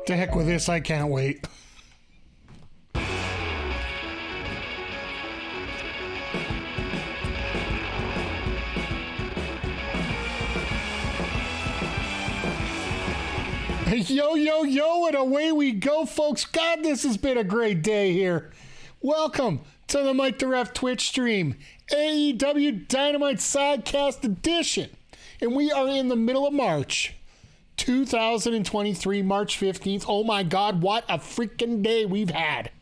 To heck with this, I can't wait. Yo, yo, yo, and away we go, folks. God, this has been a great day here. Welcome to the Mike the Ref Twitch stream, AEW Dynamite Sidecast edition. And we are in the middle of March 2023, March 15th. Oh my God, what a freaking day we've had.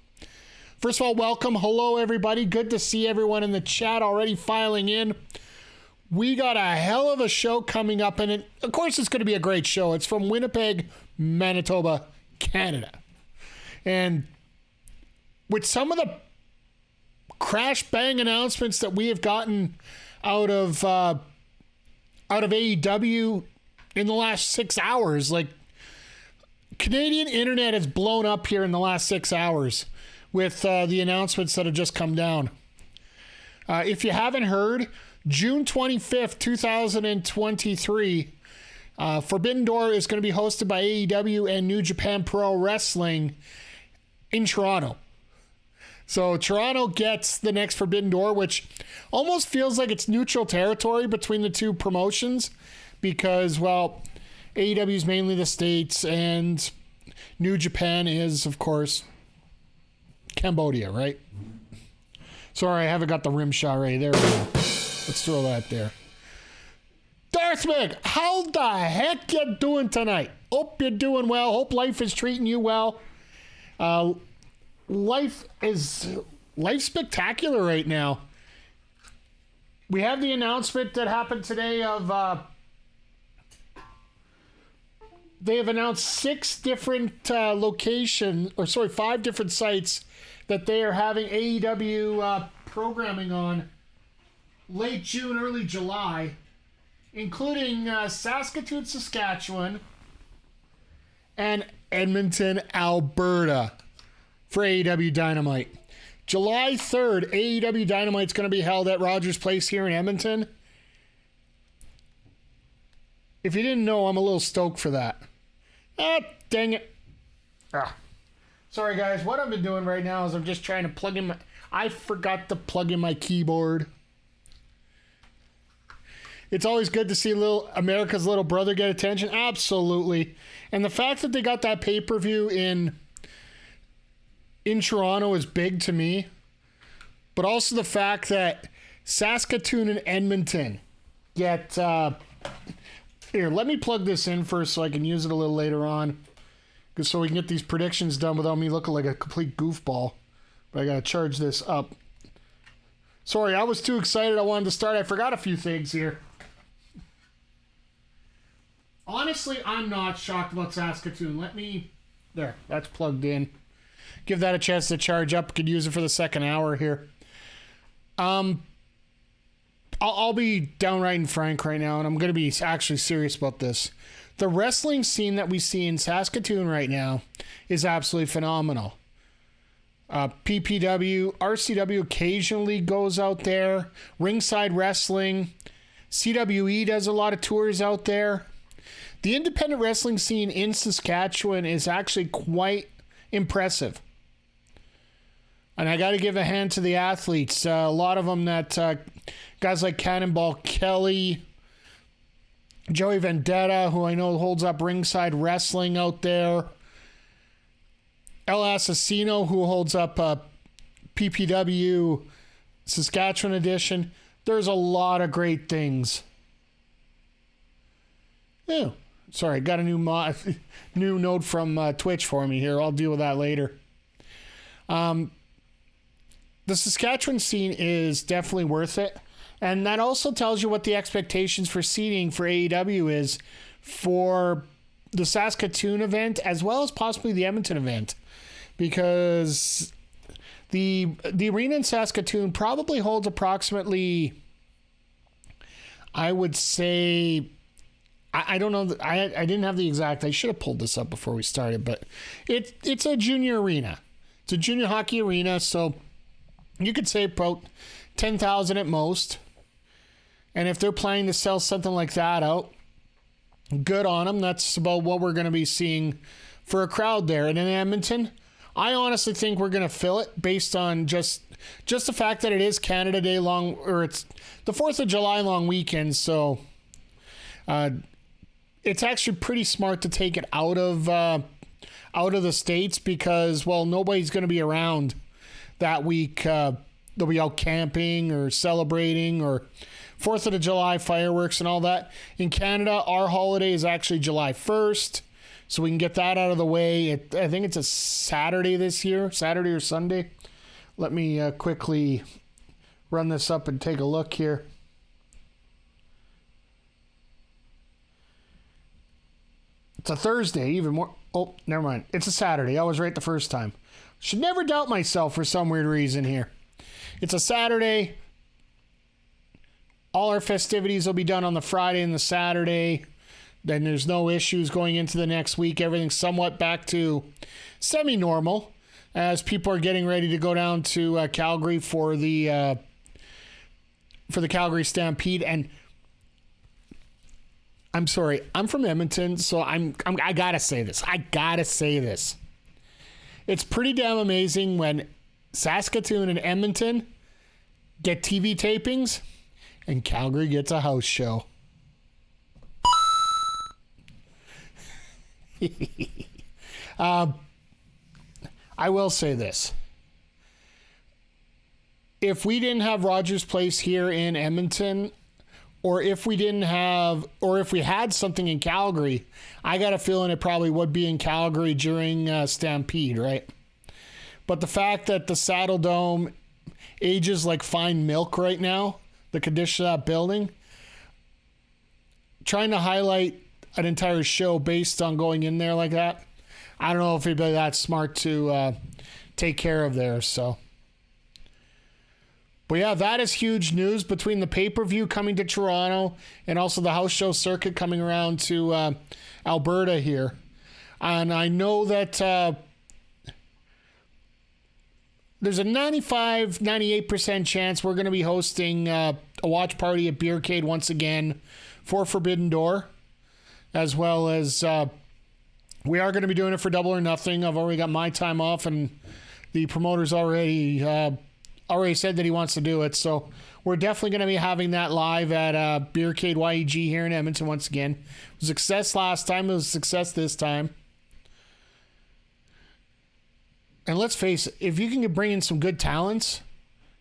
First of all, welcome. Hello, everybody. Good to see everyone in the chat already filing in. We got a hell of a show coming up, and of course it's going to be a great show. It's from Winnipeg, Manitoba, Canada. And with some of the crash bang announcements that we have gotten out of AEW in the last 6 hours, like Canadian internet has blown up here in the last 6 hours with the announcements that have just come down. If you haven't heard, June 25th, 2023, Forbidden Door is going to be hosted by AEW and New Japan Pro Wrestling in Toronto. So Toronto gets the next Forbidden Door, which almost feels like it's neutral territory between the two promotions because, well, AEW is mainly the States and New Japan is, of course, Cambodia, right? Sorry, I haven't got the rim shot right there. Let's throw that there. Darthmig, how the heck you doing tonight? Hope you're doing well. Hope life is treating you well. Life's spectacular right now. We have the announcement that happened today of they have announced 5 different sites that they are having AEW programming on late June, early July, including Saskatoon, Saskatchewan, and Edmonton, Alberta for AEW Dynamite. July 3rd, AEW Dynamite is going to be held at Rogers Place here in Edmonton. If you didn't know, I'm a little stoked for that. Ah, dang it. Sorry, guys. What I've been doing right now is I'm just trying to plug in I forgot to plug in my keyboard. It's always good to see America's little brother get attention. Absolutely. And the fact that they got that pay-per-view in Toronto is big to me. But also the fact that Saskatoon and Edmonton get... Here, let me plug this in first so I can use it a little later on. So we can get these predictions done without me looking like a complete goofball. But I got to charge this up. Sorry, I was too excited. I wanted to start. I forgot a few things here. Honestly, I'm not shocked about Saskatoon. There, that's plugged in. Give that a chance to charge up. Could use it for the second hour here. I'll be downright and frank right now, and I'm going to be actually serious about this. The wrestling scene that we see in Saskatoon right now is absolutely phenomenal. PPW, RCW occasionally goes out there. Ringside Wrestling. CWE does a lot of tours out there. The independent wrestling scene in Saskatchewan is actually quite impressive. And I got to give a hand to the athletes. A lot of them that guys like Cannonball Kelly, Joey Vendetta, who I know holds up Ringside Wrestling out there, El Assassino, who holds up PPW Saskatchewan edition. There's a lot of great things. Yeah. Sorry, got a new note from Twitch for me here. I'll deal with that later. The Saskatchewan scene is definitely worth it. And that also tells you what the expectations for seating for AEW is for the Saskatoon event as well as possibly the Edmonton event. Because the arena in Saskatoon probably holds approximately, I would say... I don't know. I didn't have the exact. I should have pulled this up before we started, but it's a junior arena. It's a junior hockey arena, so you could say about 10,000 at most. And if they're planning to sell something like that out, good on them. That's about what we're going to be seeing for a crowd there. And in Edmonton, I honestly think we're going to fill it based on just the fact that it is Canada Day long, or it's the 4th of July long weekend. So it's actually pretty smart to take it out of the States because, well, nobody's going to be around that week. They'll be out camping or celebrating or 4th of July fireworks and all that. In Canada, our holiday is actually July 1st, so we can get that out of the way. I think it's a Saturday this year, Saturday or Sunday. Let me quickly run this up and take a look here. It's a Thursday, even more. Oh, never mind. It's a Saturday. I was right the first time. Should never doubt myself for some weird reason here. It's a Saturday. All our festivities will be done on the Friday and the Saturday. Then there's no issues going into the next week. Everything's somewhat back to semi-normal as people are getting ready to go down to Calgary for the Calgary Stampede. And I'm sorry, I'm from Edmonton, so I gotta say this. It's pretty damn amazing when Saskatoon and Edmonton get TV tapings and Calgary gets a house show. I will say this. If we didn't have Rogers Place here in Edmonton, or if we had something in Calgary, I got a feeling it probably would be in Calgary during Stampede, right? But the fact that the Saddle Dome ages like fine milk right now, the condition of that building, trying to highlight an entire show based on going in there like that, I don't know if it'd be that smart to take care of there. So, but yeah, that is huge news between the pay-per-view coming to Toronto and also the house show circuit coming around to Alberta here. And I know that there's a 98% chance we're going to be hosting a watch party at Beercade once again for Forbidden Door, as well as we are going to be doing it for Double or Nothing. I've already got my time off, and the promoter's already said that he wants to do it. So we're definitely going to be having that live at Beercade YEG here in Edmonton once again. It was a success last time. It was a success this time. And let's face it, if you can bring in some good talents,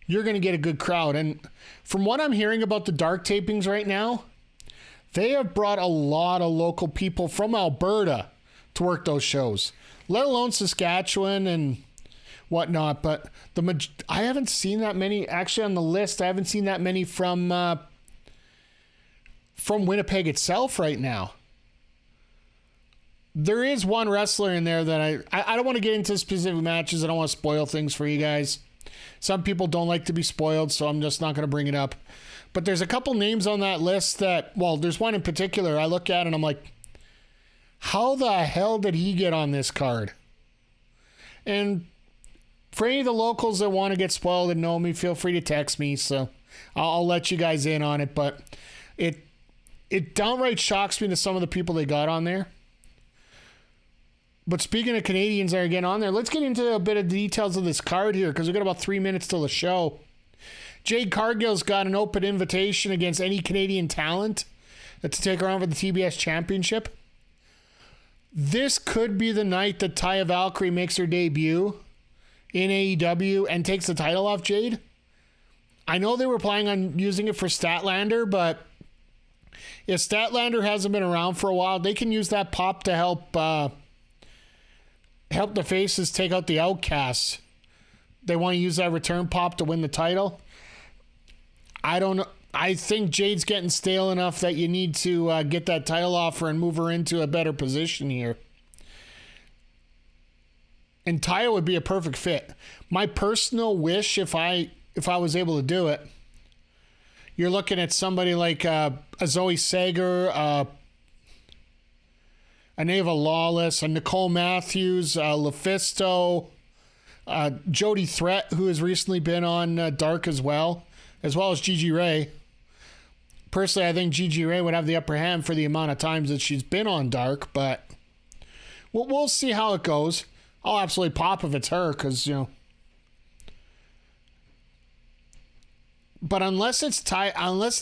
you're going to get a good crowd. And from what I'm hearing about the dark tapings right now, they have brought a lot of local people from Alberta to work those shows, let alone Saskatchewan and whatnot. But I haven't seen that many actually on the list. I haven't seen that many from Winnipeg itself right now. There is one wrestler in there that I don't want to get into specific matches. I don't want to spoil things for you guys. Some people don't like to be spoiled, so I'm just not going to bring it up. But there's a couple names on that list that, well, there's one in particular I look at and I'm like, how the hell did he get on this card? And for any of the locals that want to get spoiled and know me, feel free to text me, so I'll let you guys in on it. But it downright shocks me to some of the people they got on there. But speaking of Canadians that are getting on there, let's get into a bit of the details of this card here, because we've got about 3 minutes till the show. Jade Cargill's got an open invitation against any Canadian talent to take her on for the TBS Championship. This could be the night that Taya Valkyrie makes her debut in AEW and takes the title off Jade. I know they were planning on using it for Statlander, but if Statlander hasn't been around for a while, they can use that pop to help the faces take out the outcasts. They want to use that return pop to win the title. I don't know. I think Jade's getting stale enough that you need to get that title offer and move her into a better position here. And Taya would be a perfect fit. My personal wish, if I was able to do it, you're looking at somebody like a Zoe Sager, a Neva Lawless, a Nicole Matthews, LuFisto, Jody Threat, who has recently been on Dark as well as Gigi Ray. Personally, I think Gigi Ray would have the upper hand for the amount of times that she's been on Dark, but we'll see how it goes. I'll absolutely pop if it's her, because, you know. But unless it's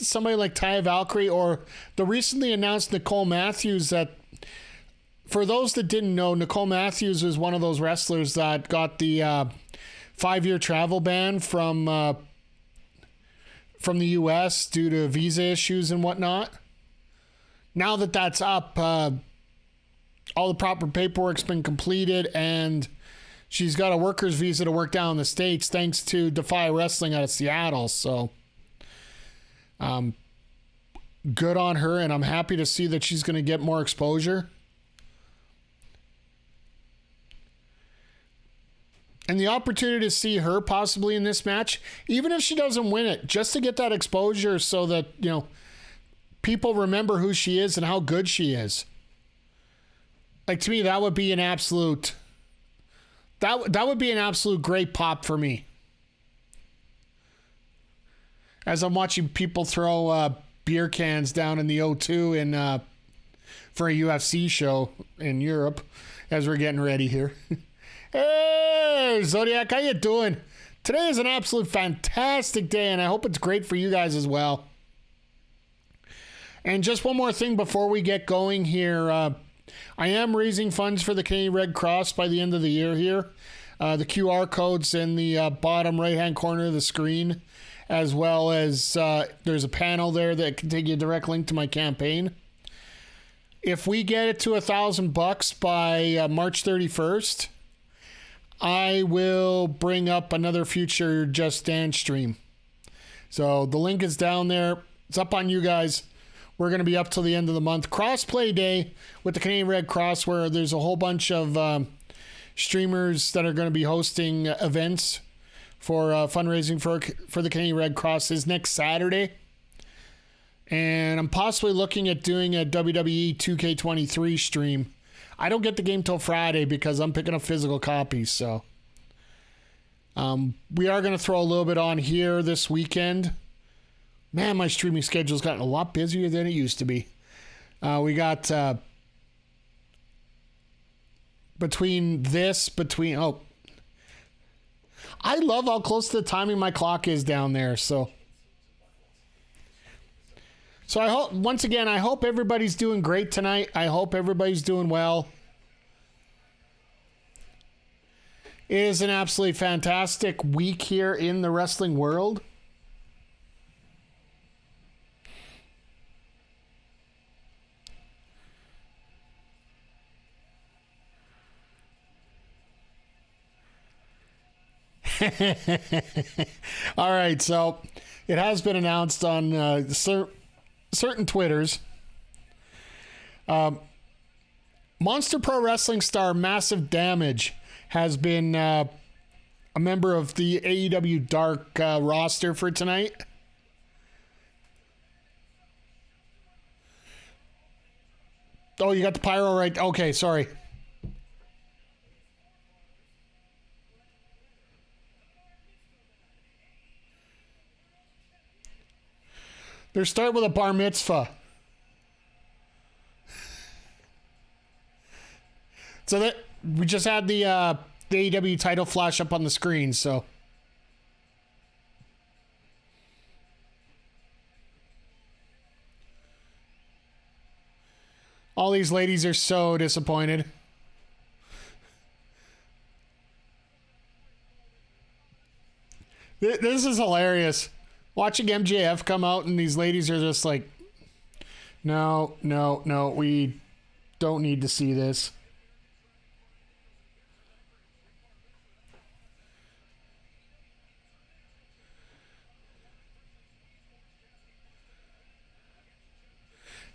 somebody like Taya Valkyrie or the recently announced Nicole Matthews, that, for those that didn't know, Nicole Matthews was one of those wrestlers that got the 5-year travel ban from the U.S. due to visa issues and whatnot. Now that that's up, all the proper paperwork's been completed, and she's got a worker's visa to work down in the States thanks to Defy Wrestling out of Seattle. So, good on her, and I'm happy to see that she's going to get more exposure. And the opportunity to see her possibly in this match, even if she doesn't win it, just to get that exposure so that, you know, people remember who she is and how good she is. Like, to me, that would be an absolute... That would be an absolute great pop for me. As I'm watching people throw beer cans down in the O2 for a UFC show in Europe as we're getting ready here. Hey, Zodiac, how you doing? Today is an absolute fantastic day, and I hope it's great for you guys as well. And just one more thing before we get going here. I am raising funds for the Canadian Red Cross by the end of the year here. The QR code's in the bottom right-hand corner of the screen, as well as there's a panel there that can take you a direct link to my campaign. If we get it to $1,000 by March 31st, I will bring up another future Just Dance stream. So the link is down there. It's up on you guys. We're going to be up till the end of the month. Crossplay Day with the Canadian Red Cross, where there's a whole bunch of streamers that are going to be hosting events for fundraising for the Canadian Red Cross, is next Saturday. And I'm possibly looking at doing a WWE 2K23 stream. I don't get the game till Friday because I'm picking up physical copies. So we are going to throw a little bit on here this weekend. Man, my streaming schedule's gotten a lot busier than it used to be. We got I love how close to the timing my clock is down there. So I hope, once again, I hope everybody's doing great tonight. I hope everybody's doing well. It is an absolutely fantastic week here in the wrestling world. All right, so it has been announced on certain Twitters. Monster Pro Wrestling star Massive Damage has been a member of the AEW Dark roster for tonight. Oh, you got the pyro right. Okay, sorry. They're starting with a bar mitzvah. So that we just had the AEW title flash up on the screen, so. All these ladies are so disappointed. This is hilarious. Watching MJF come out and these ladies are just like, no, we don't need to see this.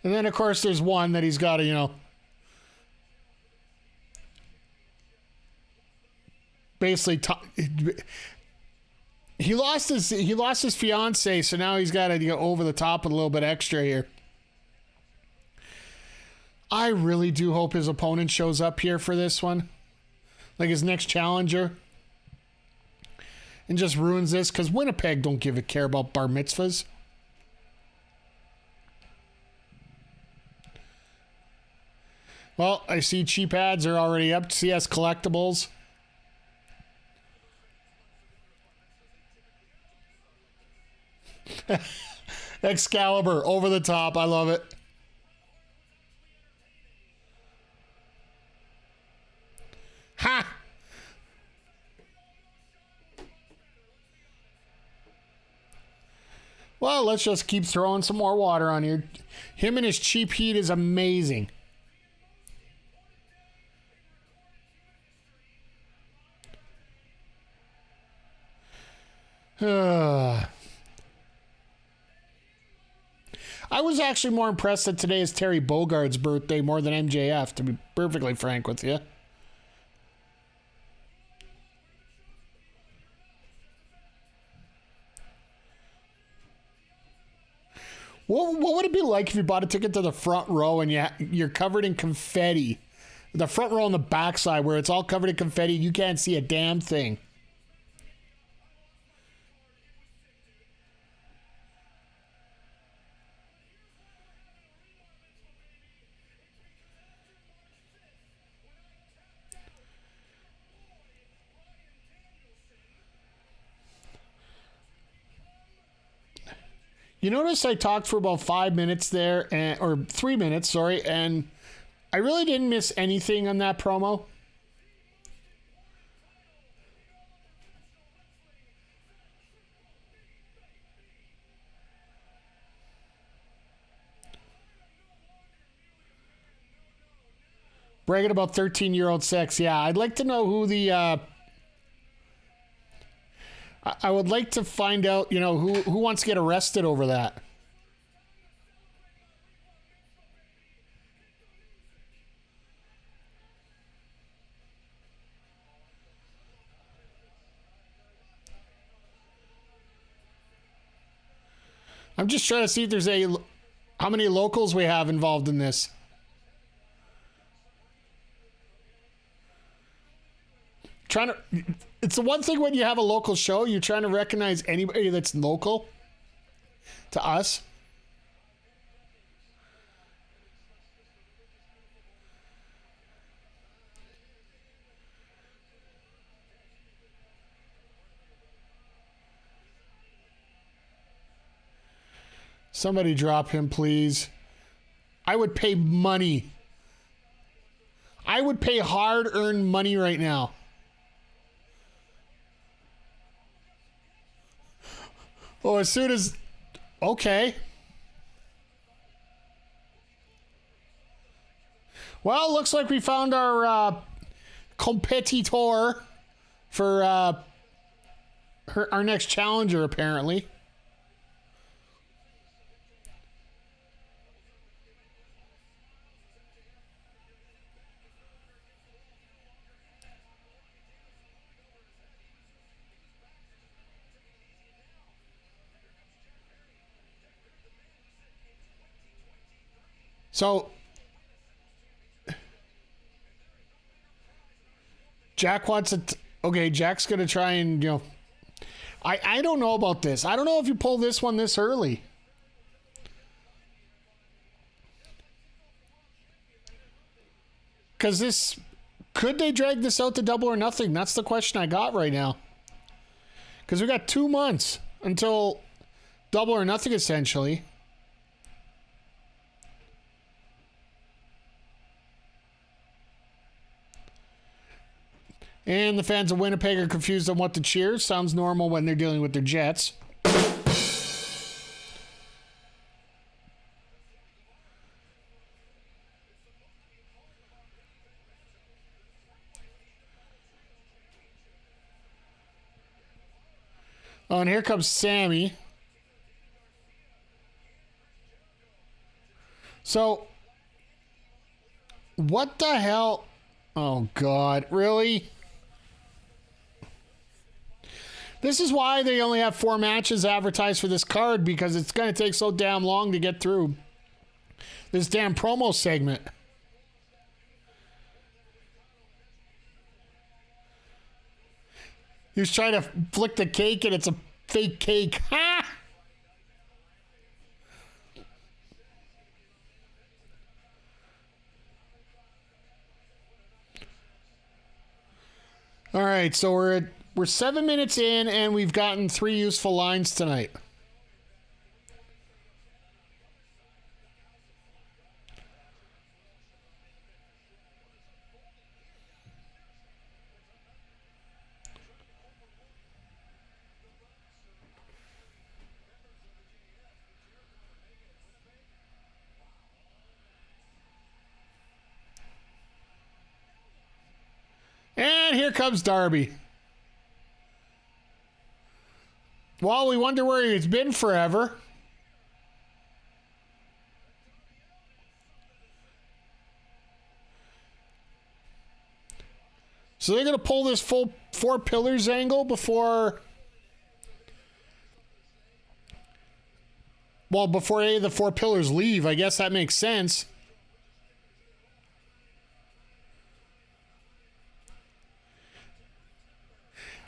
And then, of course, there's one that he's got to, you know, basically he lost his fiance, so now he's got to go over the top with a little bit extra here. I really do hope his opponent shows up here for this one, like his next challenger, and just ruins this, because Winnipeg don't give a care about bar mitzvahs. Well, I see cheap ads are already up. CS Collectibles. Excalibur, over the top. I love it. Ha! Well, let's just keep throwing some more water on here. Him and his cheap heat is amazing. I was actually more impressed that today is Terry Bogard's birthday more than MJF, to be perfectly frank with you. What would it be like if you bought a ticket to the front row and you're covered in confetti? The front row on the backside where it's all covered in confetti, you can't see a damn thing. You notice I talked for about 5 minutes there, or 3 minutes, sorry, and I really didn't miss anything on that promo. Bragging about 13-year-old sex. Yeah, I'd like to know who the... I would like to find out, who wants to get arrested over that. I'm just trying to see if there's how many locals we have involved in this. It's the one thing when you have a local show, you're trying to recognize anybody that's local to us. Somebody drop him, please. I would pay money. I would pay hard-earned money right now. Oh, as soon as... Okay. Well, looks like we found our competitor for our next challenger, apparently. So, Jack wants it. Okay, Jack's going to try and, I don't know about this. I don't know if you pull this one this early. Because could they drag this out to Double or Nothing? That's the question I got right now. Because we got 2 months until Double or Nothing, essentially. And the fans of Winnipeg are confused on what to cheer. Sounds normal when they're dealing with their Jets. Oh, and here comes Sammy. So, what the hell? Oh, God. Really? This is why they only have 4 matches advertised for this card, because it's going to take so damn long to get through this damn promo segment. He was trying to flick the cake and it's a fake cake. Ha! All right, so we're 7 minutes in, and we've gotten 3 useful lines tonight. And here comes Darby. Well, we wonder where he's been forever. So they're going to pull this full 4 pillars angle before... Well, before any of the 4 pillars leave. I guess that makes sense.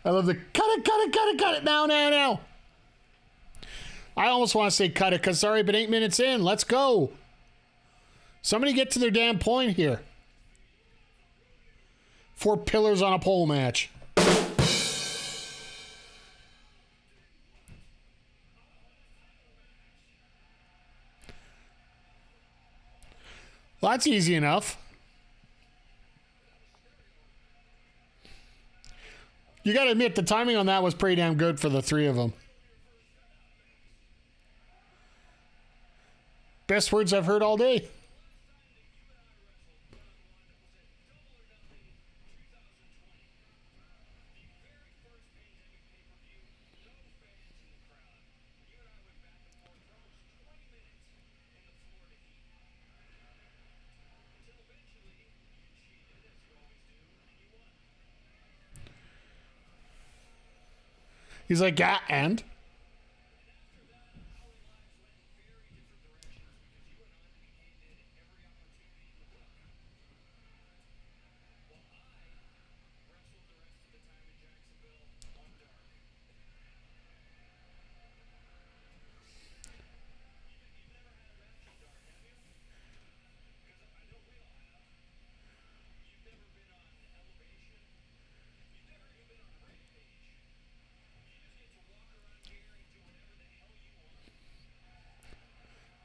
I love the cut it, now. I almost want to say cut it because it's already been 8 minutes in. Let's go. Somebody get to their damn point here. 4 pillars on a pole match. Well, that's easy enough. You got to admit, the timing on that was pretty damn good for the 3 of them. Best words I've heard all day. He's like, yeah, and?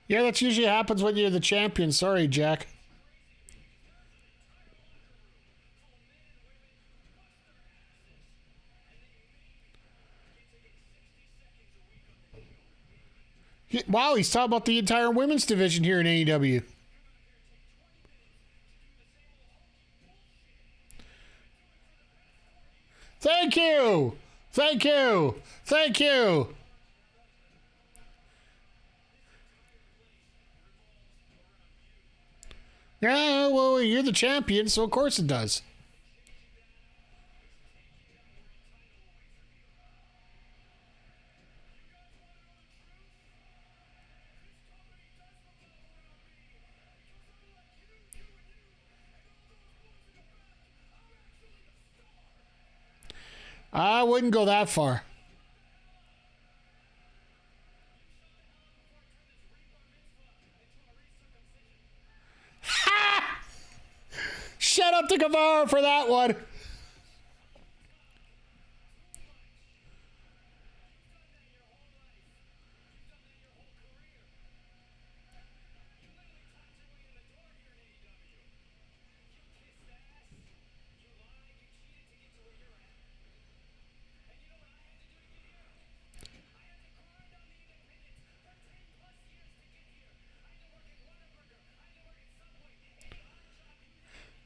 Yeah, that usually happens when you're the champion. Sorry, Jack. Wow, he's talking about the entire women's division here in AEW. Thank you. Thank you. Thank you. Yeah, well, you're the champion, so of course it does. I wouldn't go that far. Ha! Shout out to Guevara for that one.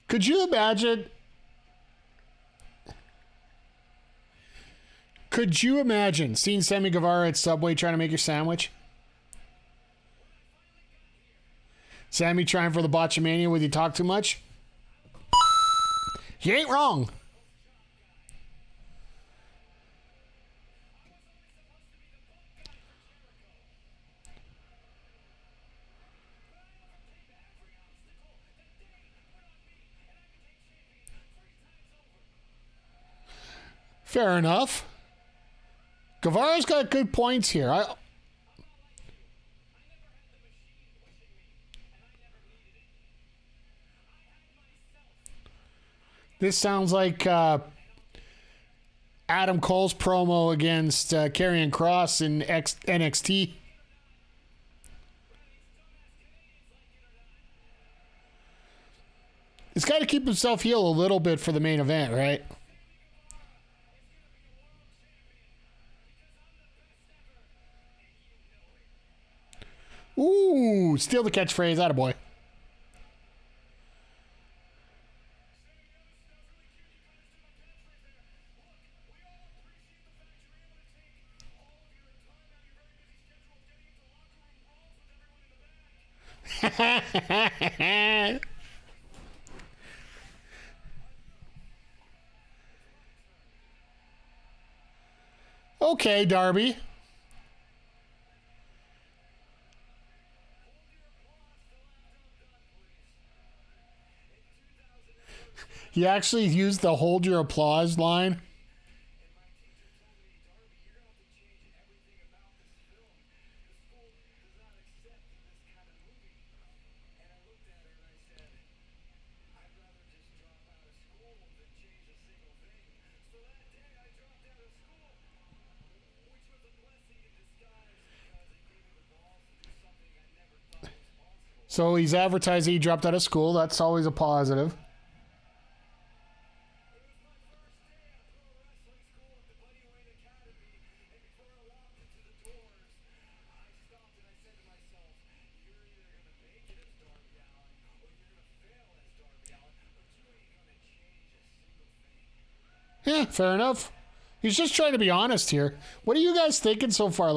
Could you imagine? Could you imagine seeing Sammy Guevara at Subway trying to make your sandwich? Sammy trying for the botchamania with you talk too much? You ain't wrong. Fair enough. Guevara's got good points here. This sounds like Adam Cole's promo against Karrion Kross in NXT. He's got to keep himself heel a little bit for the main event, right? Ooh, steal the catchphrase. Attaboy. Okay, Darby. He actually used the hold your applause line. So he's advertising he dropped out of school. That's always a positive. Yeah, fair enough. He's just trying to be honest here. What are you guys thinking so far?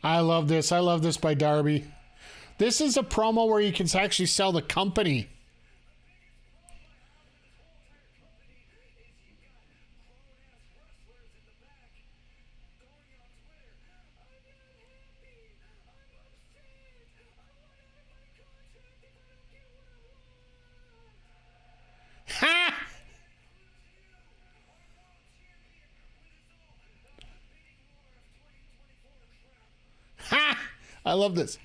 I love this. I love this by Darby. This is a promo where you can actually sell the company. Ha! Ha! I love this.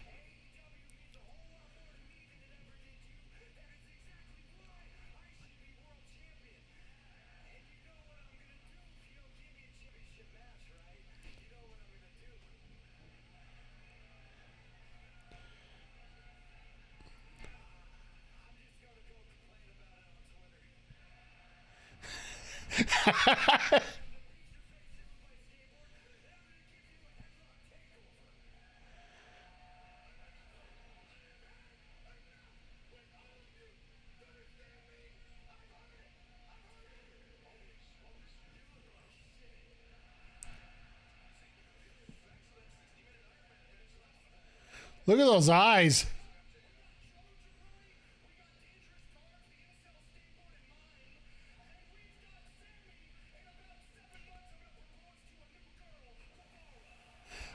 Look at those eyes.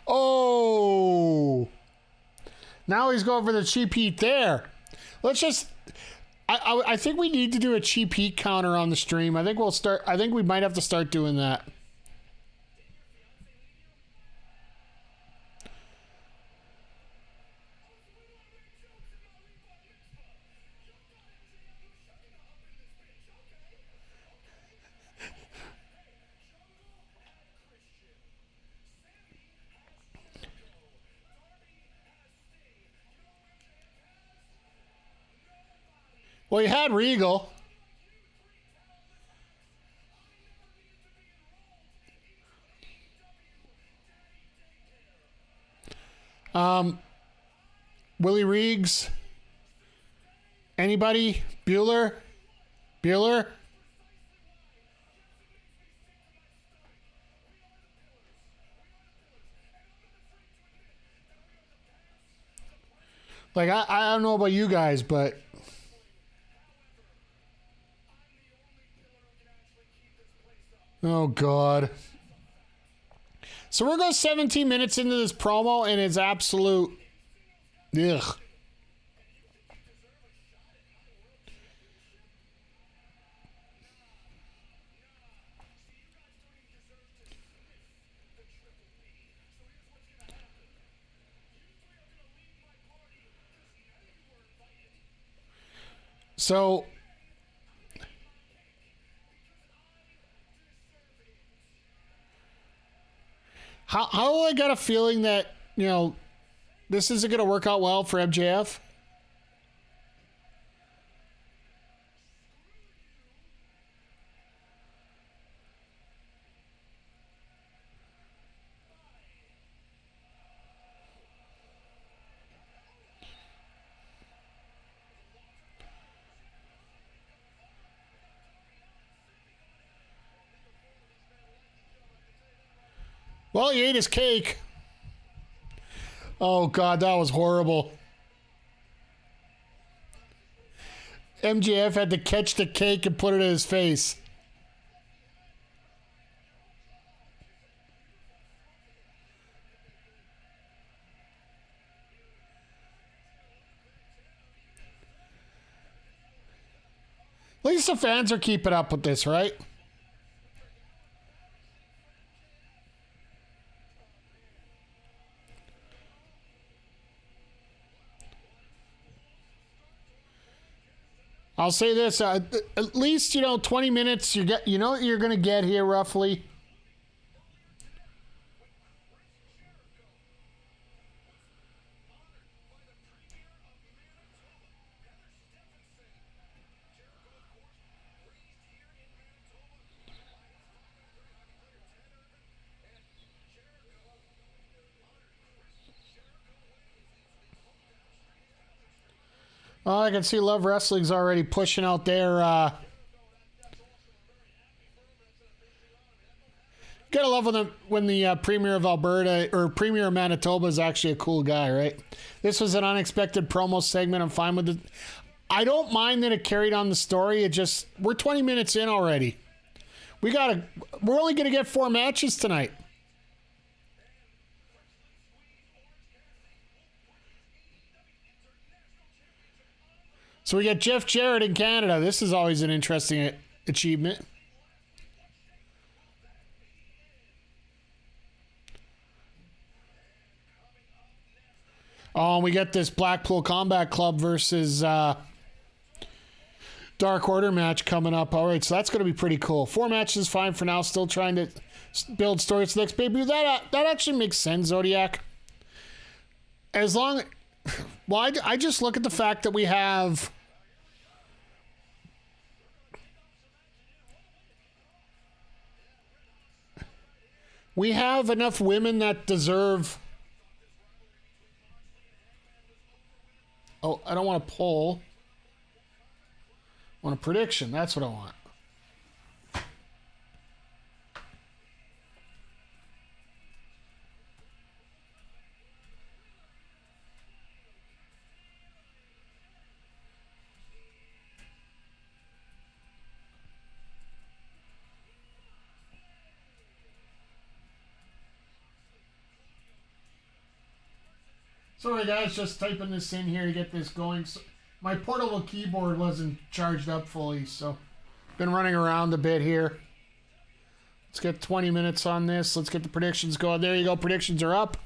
Oh. Now he's going for the cheap heat there. Let's just... I think we need to do a cheap heat counter on the stream. I think we'll start... I think we might have to start doing that. Well, you had Regal. Willie Reegs. Anybody? Bueller? Bueller? Like, I don't know about you guys, but... Oh, God. So we're going 17 minutes into this promo, and it's absolute... Ugh. So, how I got a feeling that, this isn't going to work out well for MJF? Well, he ate his cake. Oh, God, that was horrible. MJF had to catch the cake and put it in his face. At least the fans are keeping up with this, right? I'll say this, at least, 20 minutes, you know what you're going to get here roughly. Oh, I can see Love Wrestling's already pushing out their... Gotta love when the Premier of Alberta or Premier of Manitoba is actually a cool guy, right? This was an unexpected promo segment. I'm fine with it. I don't mind that it carried on the story. We're 20 minutes in already. We're only gonna get 4 matches tonight. So we got Jeff Jarrett in Canada. This is always an interesting achievement. Oh, and we got this Blackpool Combat Club versus Dark Order match coming up. All right, so that's going to be pretty cool. 4 matches, fine for now. Still trying to build stories to the next pay-per-view. That actually makes sense, Zodiac. As long... Well, I just look at the fact that we have... We have enough women that deserve... Oh, I don't want a poll. I want a prediction. That's what I want. Sorry guys, just typing this in here to get this going. So my portable keyboard wasn't charged up fully, so been running around a bit here. Let's get 20 minutes on this. Let's get the predictions going. There you go. Predictions are up.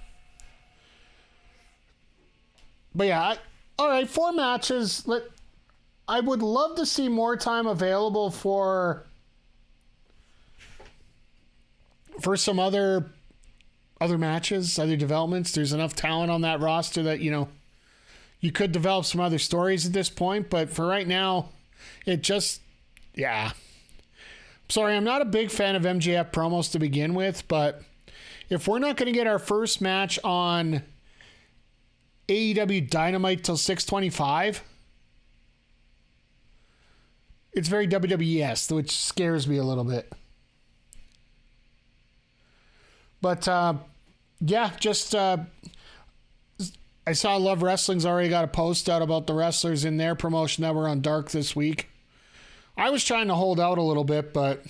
But yeah, all right, 4 matches. I would love to see more time available for some other matches, other developments. There's enough talent on that roster that, you could develop some other stories at this point. But for right now, yeah. Sorry, I'm not a big fan of MJF promos to begin with, but if we're not going to get our first match on AEW Dynamite till 6:25, it's very WWE-esque, which scares me a little bit. But, yeah, I saw Love Wrestling's already got a post out about the wrestlers in their promotion that were on Dark this week. I was trying to hold out a little bit, but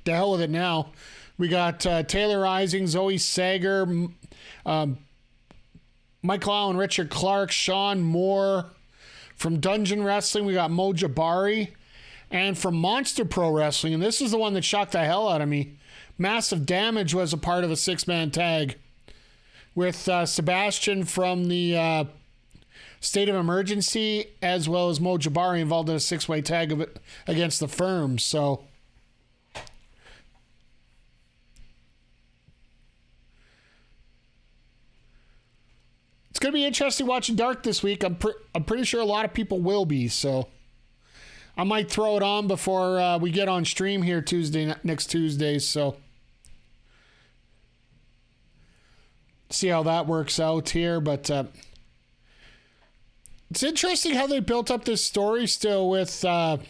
the hell with it now. We got Taylor Rising, Zoe Sager, Michael Allen, Richard Clark, Sean Moore. From Dungeon Wrestling, we got Mo Jabari. And from Monster Pro Wrestling, and this is the one that shocked the hell out of me, Massive Damage was a part of a 6-man tag with Sebastian from the state of emergency, as well as Mo Jabari involved in a 6-way tag against the Firm. So it's going to be interesting watching Dark this week. I'm pretty sure a lot of people will be. So I might throw it on before we get on stream here next Tuesday. So see how that works out here. But it's interesting how they built up this story still with the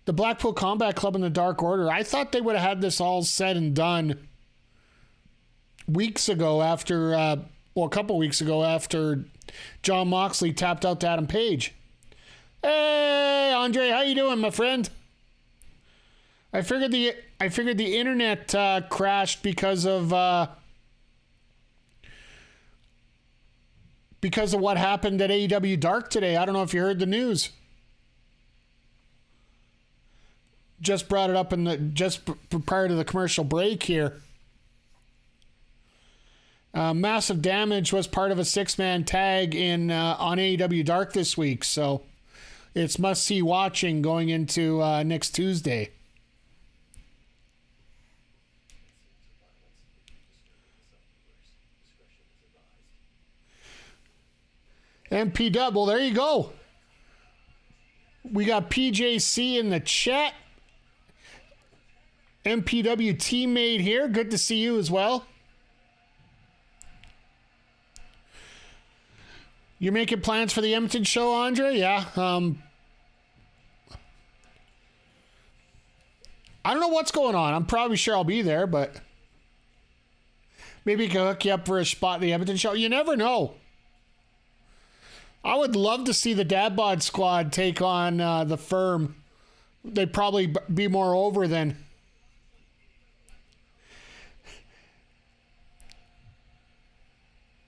Blackpool Combat Club and the Dark Order. I thought they would have had this all said and done weeks ago after, a couple weeks ago after Jon Moxley tapped out to Adam Page. Hey, Andre, how you doing, my friend? I figured the internet crashed because of what happened at AEW Dark today. I don't know if you heard the news. Just brought it up prior to the commercial break here. Massive Damage was part of a 6-man tag on AEW Dark this week, so it's must-see watching going into next Tuesday. MP Dub, well, there you go. We got PJC in the chat. MPW teammate here. Good to see you as well. You're making plans for the Edmonton show, Andre? Yeah. I don't know what's going on. I'm probably sure I'll be there, but maybe I can hook you up for a spot at the Edmonton show. You never know. I would love to see the Dad Bod Squad take on the Firm. They'd probably be more over than...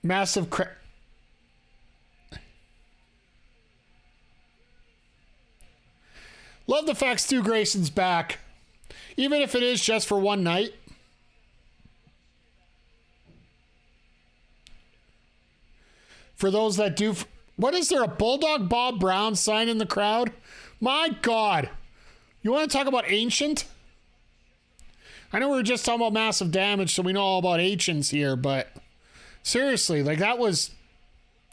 Massive Love the fact Stu Grayson's back. Even if it is just for one night. For those that do... What is there, a Bulldog Bob Brown sign in the crowd? My God. You want to talk about ancient? I know we were just talking about Massive Damage, so we know all about ancients here, but seriously, like that was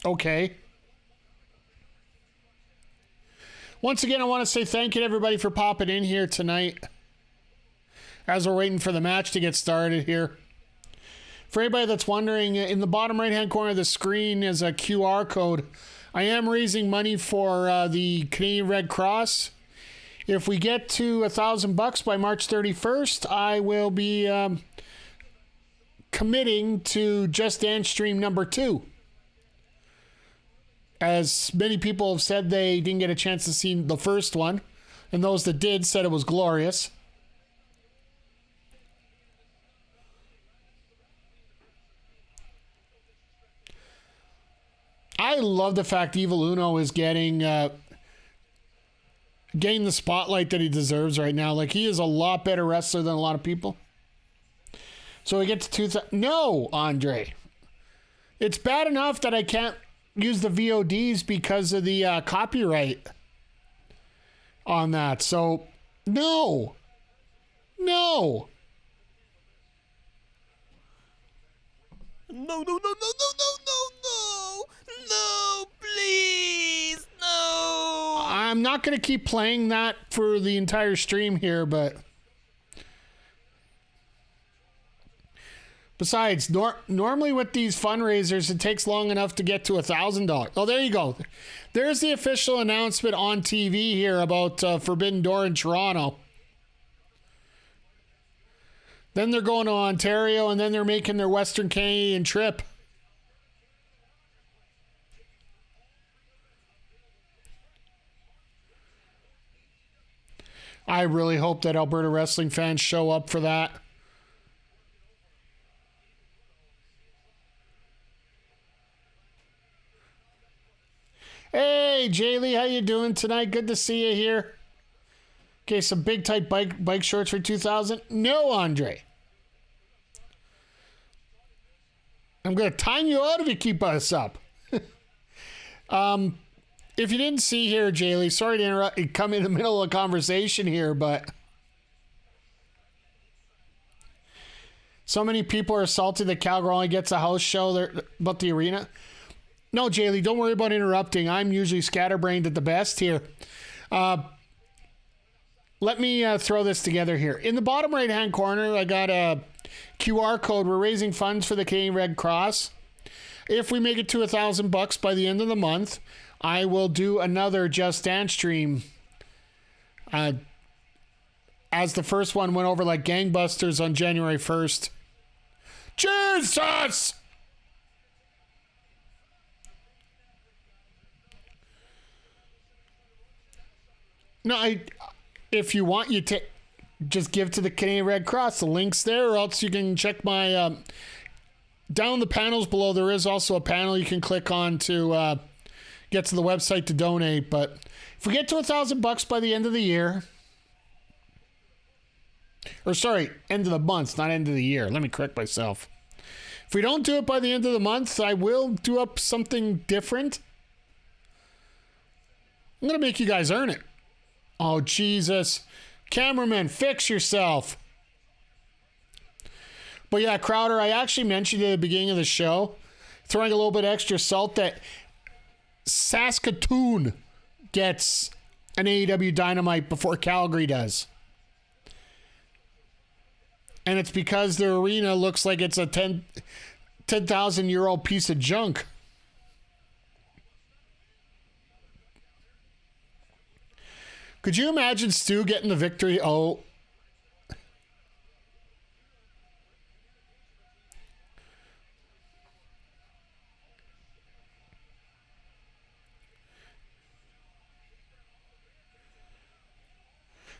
okay. Once again, I want to say thank you to everybody for popping in here tonight as we're waiting for the match to get started here. For anybody that's wondering, in the bottom right-hand corner of the screen is a QR code. I am raising money for the Canadian Red Cross. If we get to $1,000 by March 31st, I will be committing to Just Dance Stream number 2. As many people have said they didn't get a chance to see the first one, and those that did said it was glorious. I love the fact Evil Uno is getting the spotlight that he deserves right now. Like, he is a lot better wrestler than a lot of people. So we get to 2000. No, Andre. It's bad enough that I can't use the VODs because of the copyright on that. So, no. No. No, please, no. I'm not going to keep playing that for the entire stream here, but besides, normally with these fundraisers, it takes long enough to get to $1,000. Oh, there you go. There's the official announcement on TV here about Forbidden Door in Toronto. Then they're going to Ontario, and then they're making their Western Canadian trip. I really hope that Alberta wrestling fans show up for that. Hey, Jaylee, how you doing tonight? Good to see you here. Okay, some big tight bike shorts for 2000. No, Andre. I'm going to time you out if you keep us up. If you didn't see here, Jaylee, sorry to interrupt, come in the middle of a conversation here, but so many people are salty that Calgary only gets a house show there about the arena. No, Jaylee, don't worry about interrupting. I'm usually scatterbrained at the best here. Let me throw this together here. In the bottom right-hand corner, I got a QR code. We're raising funds for the Canadian Red Cross. If we make it to $1,000 by the end of the month, I will do another Just Dance stream. As the first one went over like gangbusters on January 1st. Jesus! No, if you want, just give to the Canadian Red Cross. The link's there, or else you can check my... down the panels below, there is also a panel you can click on to get to the website to donate. But if we get to $1,000 by the end of the year... Or sorry, end of the month, not end of the year. Let me correct myself. If we don't do it by the end of the month, I will do up something different. I'm going to make you guys earn it. Oh, Jesus. Cameraman, fix yourself. But yeah, Crowder, I actually mentioned at the beginning of the show, throwing a little bit extra salt, that Saskatoon gets an AEW Dynamite before Calgary does. And it's because their arena looks like it's a 10,000-year-old piece of junk. Could you imagine Stu getting the victory? Oh.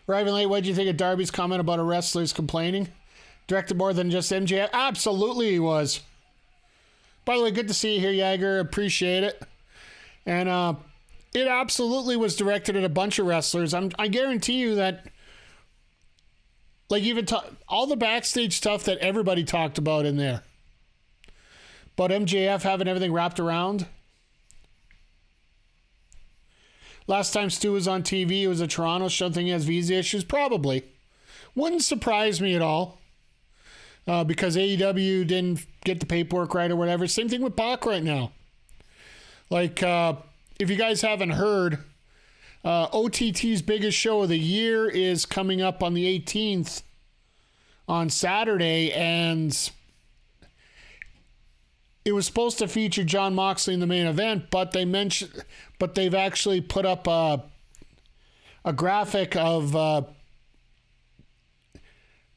Arriving late, what did you think of Darby's comment about a wrestler's complaining? Directed more than just MJF? Absolutely he was. By the way, good to see you here, Jagger. Appreciate it. And it absolutely was directed at a bunch of wrestlers. I guarantee you that, like, even all the backstage stuff that everybody talked about in there. But MJF having everything wrapped around. Last time Stu was on TV, it was a Toronto show. Think he has visa issues? Probably. Wouldn't surprise me at all. Because AEW didn't get the paperwork right or whatever. Same thing with Pac right now. Like, if you guys haven't heard, OTT's biggest show of the year is coming up on the 18th on Saturday, and it was supposed to feature Jon Moxley in the main event, but they've actually put up a graphic of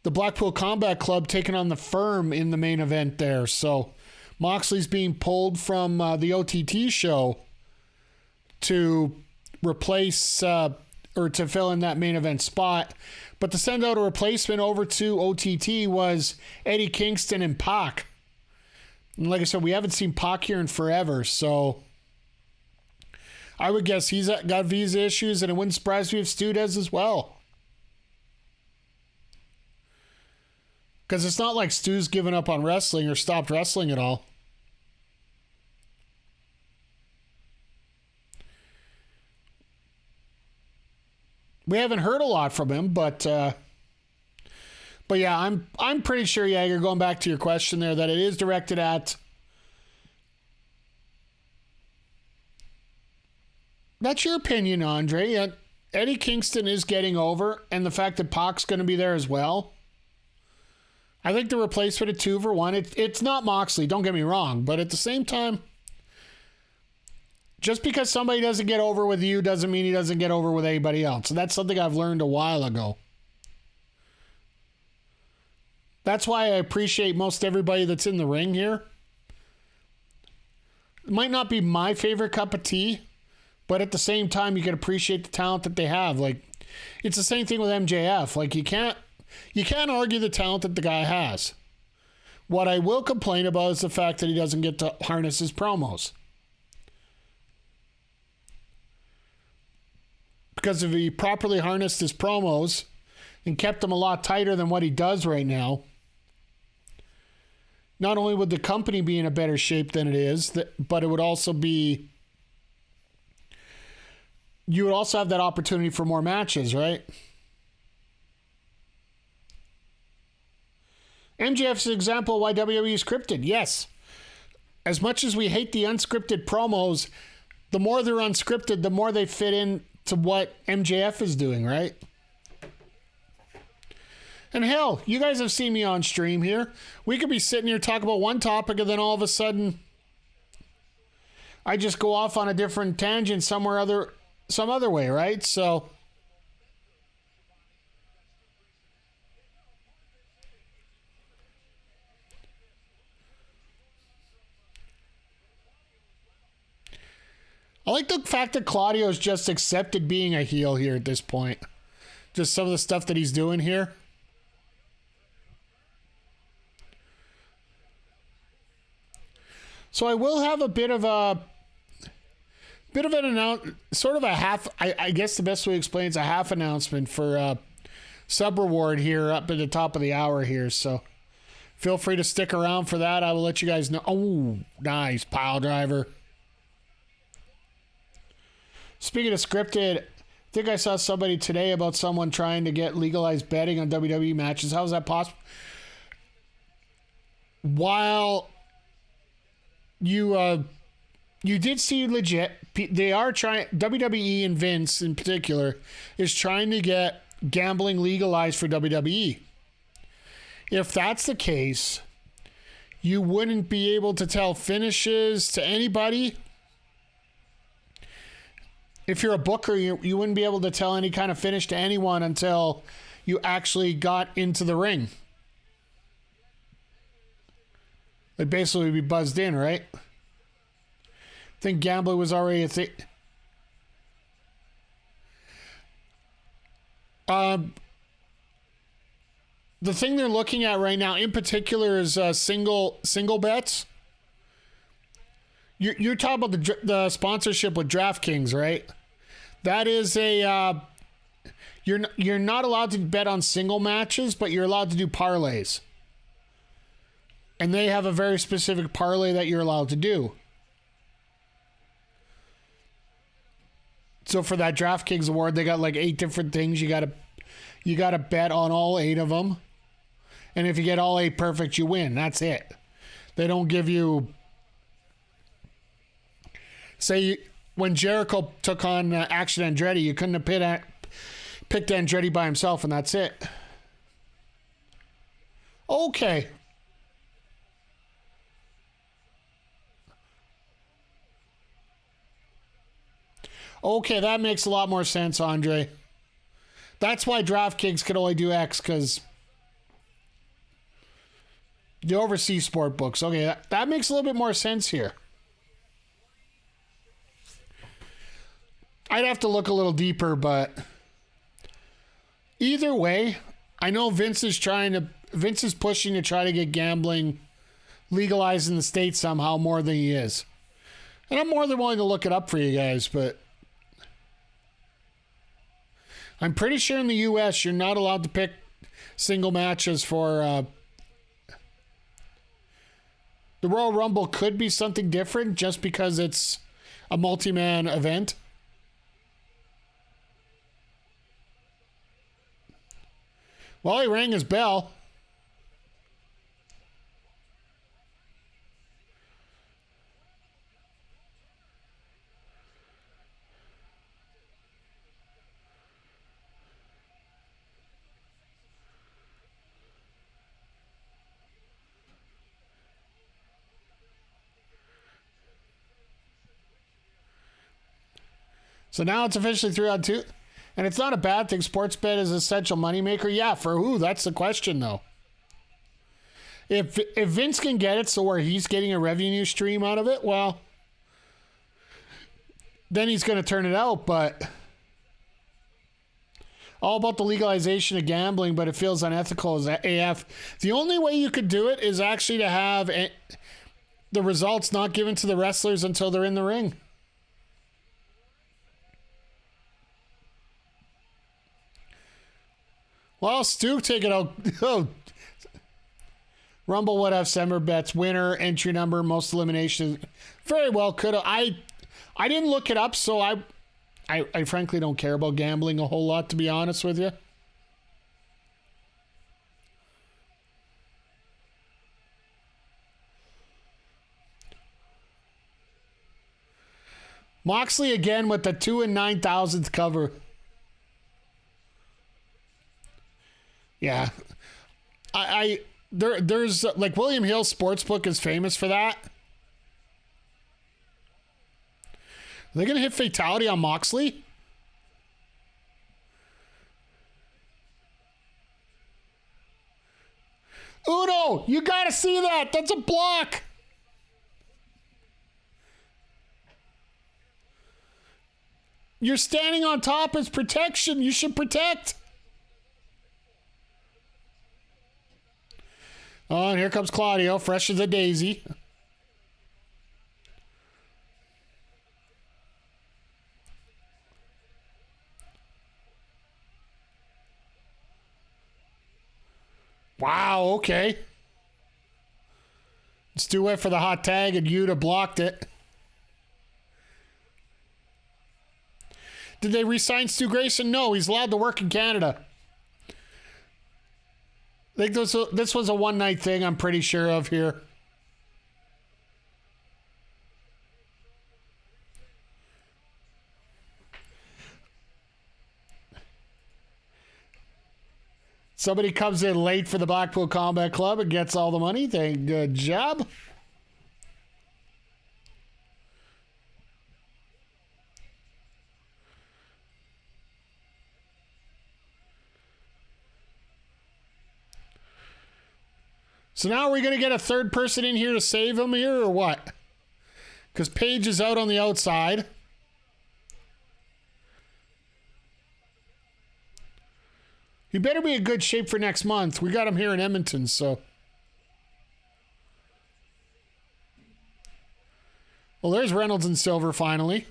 the Blackpool Combat Club taking on the Firm in the main event there. So Moxley's being pulled from the OTT show to replace or to fill in that main event spot. But to send out a replacement over to OTT was Eddie Kingston and Pac. And like I said, we haven't seen Pac here in forever. So I would guess he's got visa issues, and it wouldn't surprise me if Stu does as well. Because it's not like Stu's given up on wrestling or stopped wrestling at all. We haven't heard a lot from him, but yeah, I'm pretty sure, Jagger, going back to your question there, that it is directed at... That's your opinion, Andre. Eddie Kingston is getting over, and the fact that Pac's going to be there as well. I think the replacement of 2 for 1, it's not Moxley, don't get me wrong, but at the same time, just because somebody doesn't get over with you doesn't mean he doesn't get over with anybody else. And that's something I've learned a while ago. That's why I appreciate most everybody that's in the ring here. It might not be my favorite cup of tea, but at the same time, you can appreciate the talent that they have. Like, it's the same thing with MJF. Like, you can't argue the talent that the guy has. What I will complain about is the fact that he doesn't get to harness his promos. Because if he properly harnessed his promos and kept them a lot tighter than what he does right now, not only would the company be in a better shape than it is, but it would also be you would also have that opportunity for more matches, right? MJF's an example of why WWE is scripted. Yes. As much as we hate the unscripted promos, the more they're unscripted, the more they fit in to what MJF is doing, right? And hell, you guys have seen me on stream here. We could be sitting here talking about one topic and then all of a sudden I just go off on a different tangent some other way, right? So I like the fact that Claudio's just accepted being a heel here at this point. Just some of the stuff that he's doing here. So I will have a bit of an sort of a half, I guess the best way to explain it's a half announcement for sub reward here up at the top of the hour here. So feel free to stick around for that. I will let you guys know. Oh, nice pile driver. Speaking of scripted, I think I saw somebody today about someone trying to get legalized betting on WWE matches. How is that possible? While you did see legit, they are trying, WWE and Vince in particular is trying to get gambling legalized for WWE. If that's the case, you wouldn't be able to tell finishes to anybody. If you're a booker, you wouldn't be able to tell any kind of finish to anyone until you actually got into the ring. It basically would be buzzed in, right? I think gambling was already a thing. The thing they're looking at right now, in particular, is single bets. You're talking about the sponsorship with DraftKings, right? That is a you're not allowed to bet on single matches, but you're allowed to do parlays. And they have a very specific parlay that you're allowed to do. So for that DraftKings award, they got like 8 different things. You gotta bet on all 8 of them. And if you get all 8 perfect, you win. That's it. They don't give you... Say when Jericho took on Action Andretti, you couldn't have picked Andretti by himself, and that's it. Okay. Okay, that makes a lot more sense, Andre. That's why DraftKings can only do X, because the overseas sport books. Okay, that makes a little bit more sense here. I'd have to look a little deeper, but either way, I know Vince is pushing to try to get gambling legalized in the States somehow more than he is. And I'm more than willing to look it up for you guys, but I'm pretty sure in the U.S. you're not allowed to pick single matches for the Royal Rumble. Could be something different just because it's a multi-man event. Well, he rang his bell. So now it's officially 3-on-2. And it's not a bad thing. Sports bet is an essential moneymaker. Yeah, for who? That's the question, though. If Vince can get it so where he's getting a revenue stream out of it, well, then he's going to turn it out. But all about the legalization of gambling, but it feels unethical as AF. The only way you could do it is actually to have the results not given to the wrestlers until they're in the ring. Well, Stu, take it out. Oh. Rumble would have summer bets, winner, entry number, most eliminations. Very well could have. I didn't look it up, so I I frankly don't care about gambling a whole lot, to be honest with you. Moxley again with the 2 and 9,000th cover. Yeah. There's like William Hill Sportsbook is famous for that. Are they going to hit fatality on Moxley? Uno, you got to see that. That's a block. You're standing on top as protection. You should protect. Oh, and here comes Claudio, fresh as a daisy. Wow, okay. Stu went for the hot tag and Yuta blocked it. Did they re-sign Stu Grayson? No, he's allowed to work in Canada. I think this was a one-night thing, I'm pretty sure of here. Somebody comes in late for the Blackpool Combat Club and gets all the money. Good job. So now are we going to get a third person in here to save him here or what? Because Paige is out on the outside. He better be in good shape for next month. We got him here in Edmonton, so. Well, there's Reynolds and Silver finally.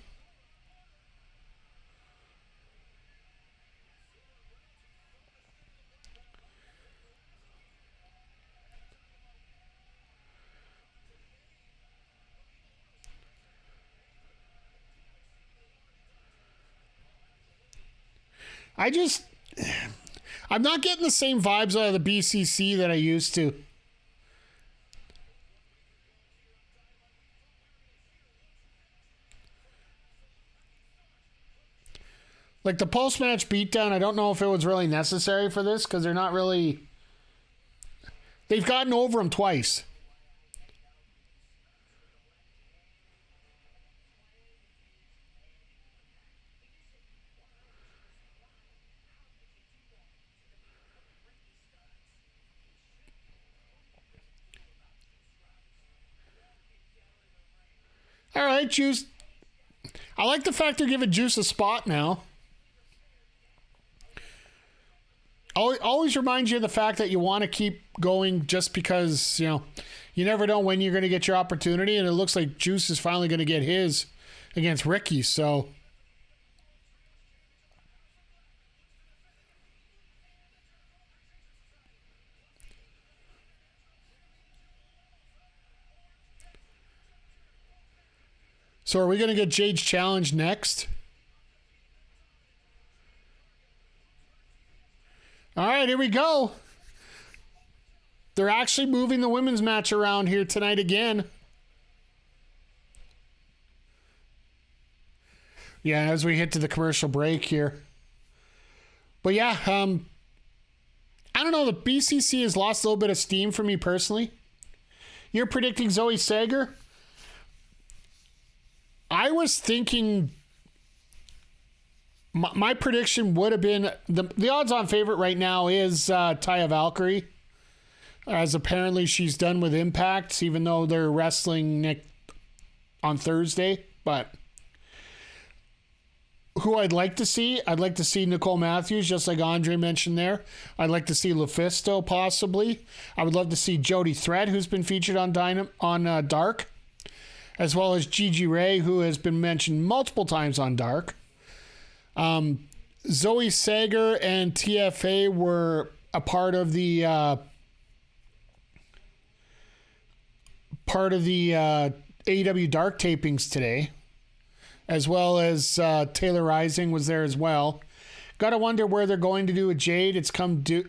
I'm not getting the same vibes out of the BCC that I used to. Like the post-match beatdown, I don't know if it was really necessary for this because they're not really... They've gotten over him twice. All right, Juice. I like the fact they're giving Juice a spot now. Always reminds you of the fact that you want to keep going just because, you never know when you're going to get your opportunity, and it looks like Juice is finally going to get his against Ricky, so... So are we going to get Jade's challenge next? All right, here we go. They're actually moving the women's match around here tonight again. Yeah, as we hit to the commercial break here. But yeah, I don't know. The BCC has lost a little bit of steam for me personally. You're predicting Zoe Sager? I was thinking my prediction would have been the odds-on favorite right now is Taya Valkyrie, as apparently she's done with Impact, even though they're wrestling on Thursday. But who I'd like to see Nicole Matthews, just like Andre mentioned there. I'd like to see Lufisto possibly. I would love to see Jody Threat, who's been featured on Dark, as well as Gigi Ray, who has been mentioned multiple times on Dark. Zoe Sager and TFA were a part of the AEW Dark tapings today, as well as Taylor Rising was there as well. Got to wonder where they're going to do with Jade. It's come due.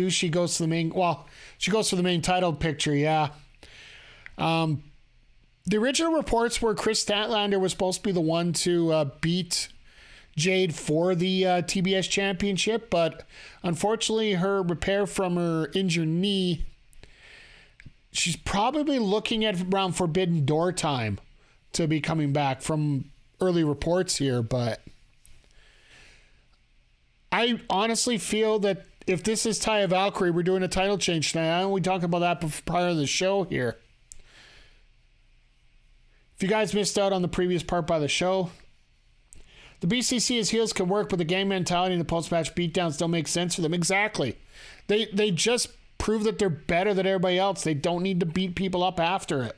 She goes to the main. Well, she goes for the main title picture. Yeah. The original reports were Chris Statlander was supposed to be the one to beat Jade for the TBS championship, but unfortunately, her repair from her injured knee. She's probably looking at around Forbidden Door time to be coming back from early reports here, but I honestly feel that if this is Taya Valkyrie, we're doing a title change tonight. I know we talked about that prior to the show here. If you guys missed out on the previous part by the show, the BCC as heels can work, but the gang mentality and the post-match beatdowns don't make sense for them. Exactly. They just prove that they're better than everybody else. They don't need to beat people up after it.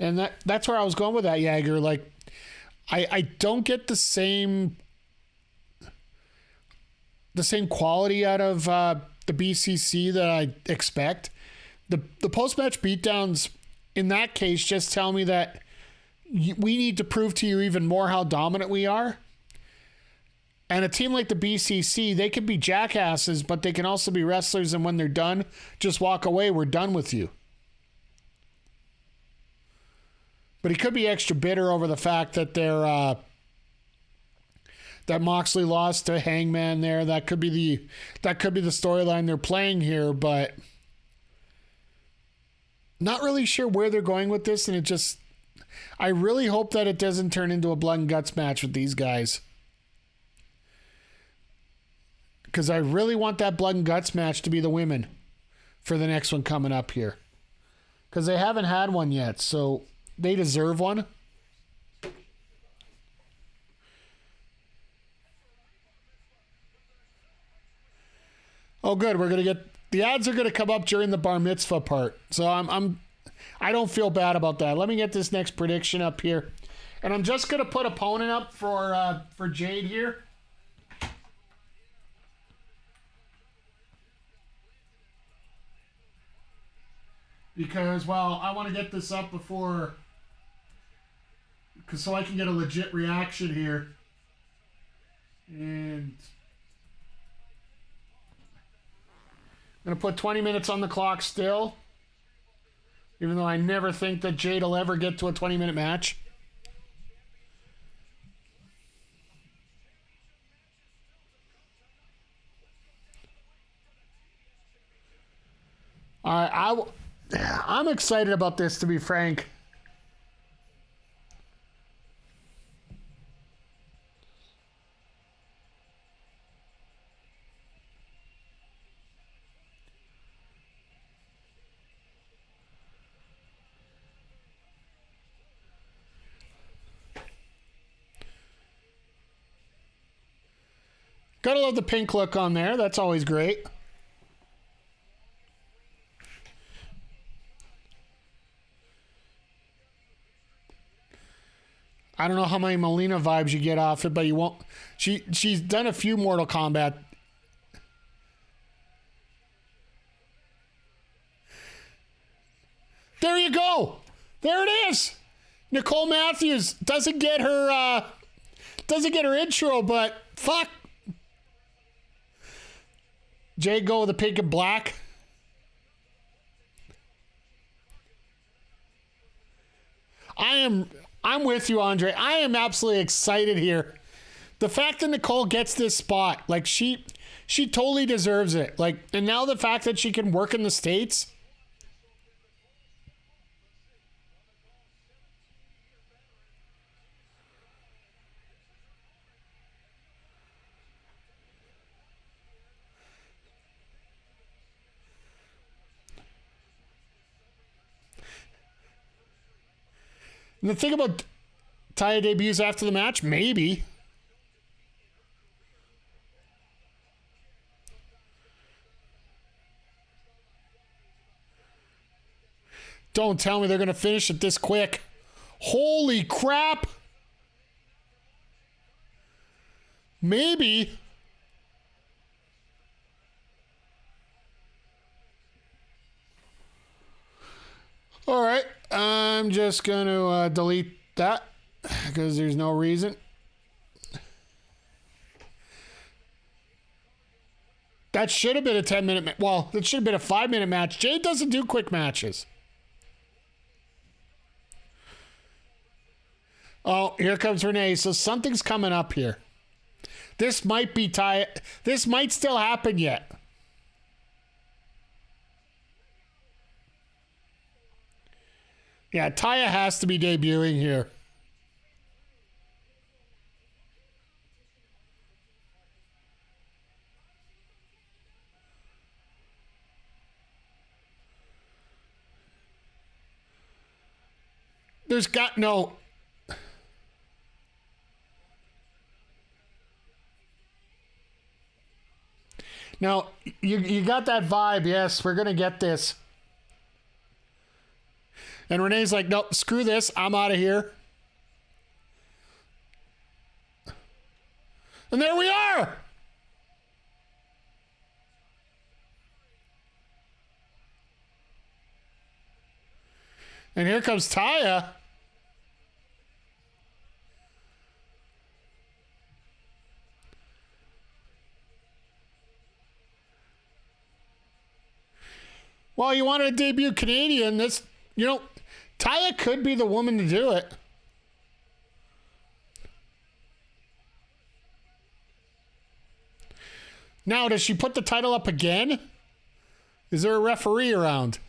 And that's where I was going with that, Jagger. Like, I don't get the same quality out of the BCC that I expect. The post-match beatdowns in that case just tell me that we need to prove to you even more how dominant we are. And a team like the BCC, they could be jackasses, but they can also be wrestlers, and when they're done, just walk away. We're done with you. But he could be extra bitter over the fact that they're that Moxley lost to Hangman there. That could be the storyline they're playing here, but not really sure where they're going with this, and I really hope that it doesn't turn into a blood and guts match with these guys. Because I really want that blood and guts match to be the women for the next one coming up here. Because they haven't had one yet, so they deserve one. Oh, good. We're gonna get the ads are gonna come up during the bar mitzvah part, so I don't feel bad about that. Let me get this next prediction up here, and I'm just gonna put opponent up for Jade here. Because, well, I want to get this up so I can get a legit reaction here. And I'm going to put 20 minutes on the clock still. Even though I never think that Jade will ever get to a 20-minute match. All right, I'm excited about this, to be frank. Gotta love the pink look on there. That's always great. I don't know how many Melina vibes you get off it, but you won't. She's done a few Mortal Kombat. There you go. There it is. Nicole Matthews doesn't get her intro, but fuck. Jay go with the pink and black. I'm with you, Andre. I am absolutely excited here. The fact that Nicole gets this spot, like she totally deserves it. Like, and now the fact that she can work in the States. And the thing about Taya debuts after the match, maybe. Don't tell me they're going to finish it this quick. Holy crap. Maybe. All right. I'm just going to delete that. because there's no reason. That should have been a 10-minute. Well, it should have been a 5-minute match. Jade doesn't do quick matches. Oh, here comes Renee. So something's coming up here. This might be Taya. This might still happen yet. Yeah, Taya has to be debuting here. There's got no... Now, you got that vibe. Yes, we're going to get this. And Renee's like, nope, screw this. I'm out of here. And there we are. And here comes Taya. Well, you wanted to debut Canadian. This, Taya could be the woman to do it. Now, does she put the title up again? Is there a referee around?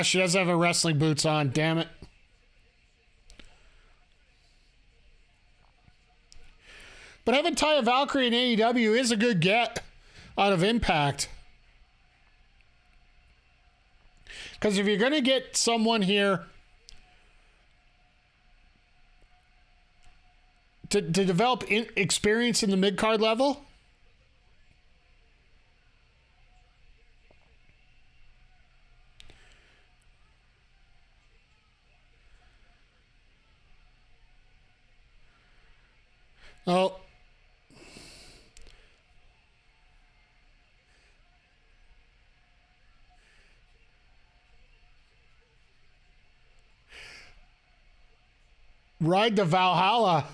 She does have her wrestling boots on, damn it. But having Taya Valkyrie in AEW is a good get out of Impact. Because if you're going to get someone here to develop experience in the mid-card level, oh, Ride to Valhalla.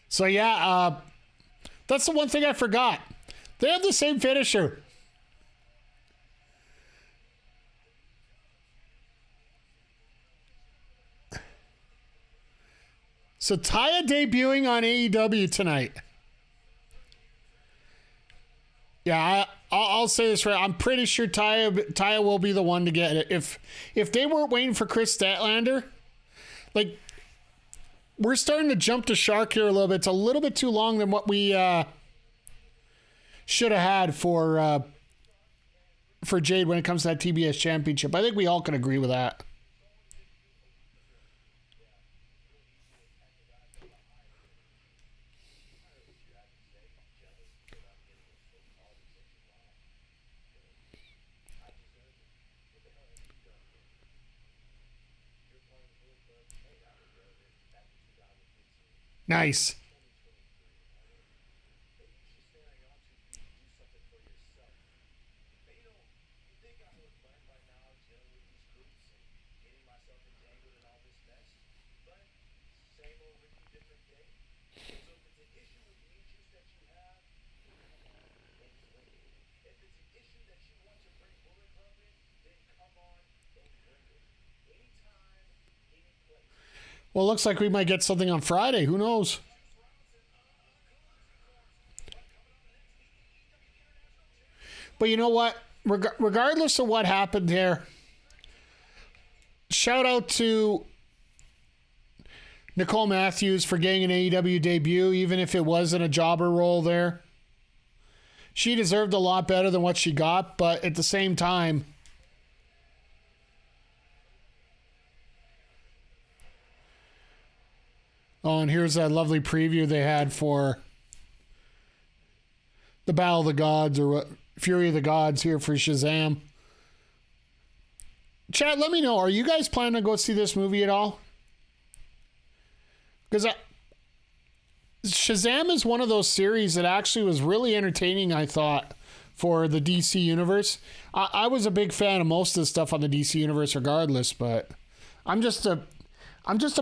So yeah, that's the one thing I forgot. They have the same finisher. So Taya debuting on AEW tonight. Yeah, I'll say this right. I'm pretty sure Taya will be the one to get it. If they weren't waiting for Chris Statlander, like, we're starting to jump the shark here a little bit. It's a little bit too long than what we should have had for Jade when it comes to that TBS championship. I think we all can agree with that. Nice. Well, it looks like we might get something on Friday. Who knows? But you know what? Regardless of what happened there, shout out to Nicole Matthews for getting an AEW debut, even if it wasn't a jobber role there. She deserved a lot better than what she got, but at the same time, oh, and here's that lovely preview they had for the Battle of the Gods, or what, Fury of the Gods here for Shazam. Chat, let me know. Are you guys planning to go see this movie at all? Because Shazam is one of those series that actually was really entertaining, I thought, for the DC universe. I was a big fan of most of the stuff on the DC universe regardless, but I'm just a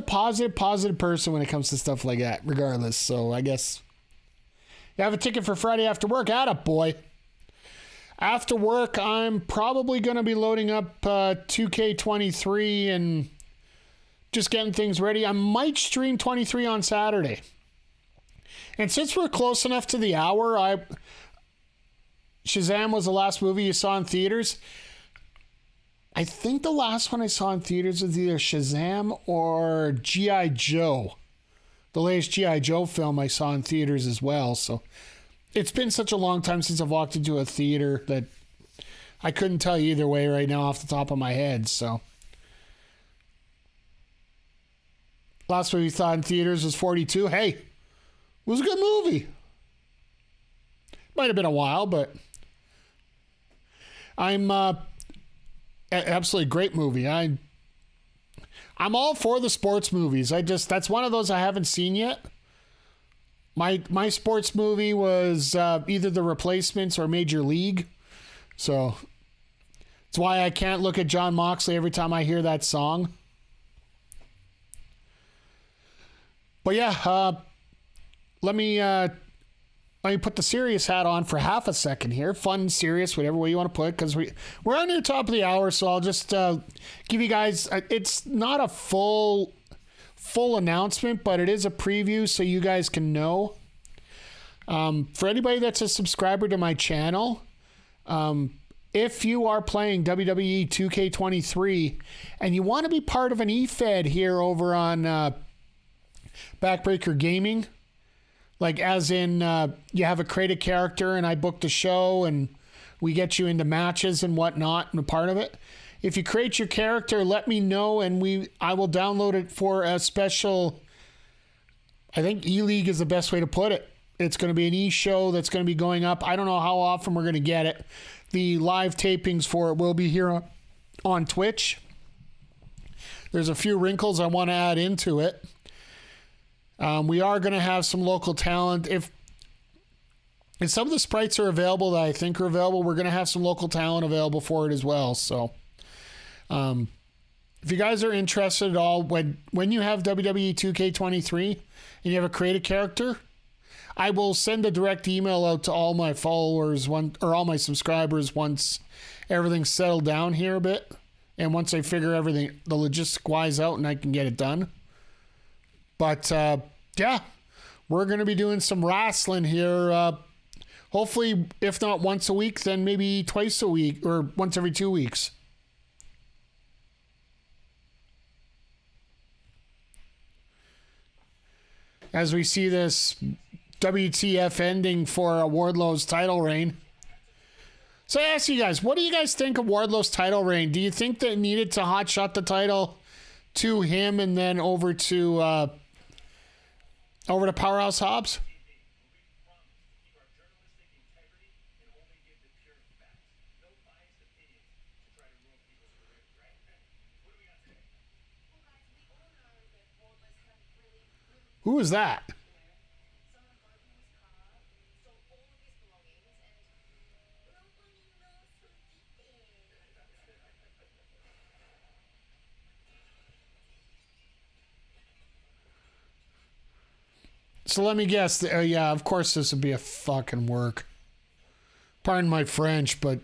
positive person when it comes to stuff like that, regardless. So I guess you have a ticket for Friday after work. Atta boy. After work, I'm probably going to be loading up 2K23 and just getting things ready. I might stream 23 on Saturday. And since we're close enough to the hour, Shazam was the last movie you saw in theaters. I think the last one I saw in theaters was either Shazam or G.I. Joe. The latest G.I. Joe film I saw in theaters as well. So it's been such a long time since I've walked into a theater that I couldn't tell you either way right now off the top of my head. So last movie we saw in theaters was 42. Hey, it was a good movie. Might have been a while, but I'm absolutely great movie. I'm all for the sports movies. That's one of those I haven't seen yet. My sports movie was either The Replacements or Major League. So it's why I can't look at John Moxley every time I hear that song. But yeah, let me put the serious hat on for half a second here. Fun, serious, whatever way you want to put it, because we're on the top of the hour, so I'll just give you guys, it's not a full announcement, but it is a preview so you guys can know. For anybody that's a subscriber to my channel, if you are playing WWE 2K23 and you want to be part of an E-Fed here over on Backbreaker Gaming, like as in you have a created character and I booked a show and we get you into matches and whatnot and a part of it. If you create your character, let me know and I will download it for a special, I think E-League is the best way to put it. It's going to be an E-show that's going to be going up. I don't know how often we're going to get it. The live tapings for it will be here on Twitch. There's a few wrinkles I want to add into it. We are going to have some local talent. If some of the sprites are available that I think are available, we're going to have some local talent available for it as well. So if you guys are interested at all, when you have WWE 2K23 and you have a created character, I will send a direct email out to all my followers or all my subscribers once everything's settled down here a bit. And once I figure everything, the logistic wise out and I can get it done. But, yeah, we're going to be doing some wrestling here. Hopefully, if not once a week, then maybe twice a week or once every 2 weeks. As we see this WTF ending for Wardlow's title reign. So I ask you guys, what do you guys think of Wardlow's title reign? Do you think they needed to hotshot the title to him and then over to Powerhouse Hobbs? Who is that? So let me guess. Yeah, of course this would be a fucking work. Pardon my French, but...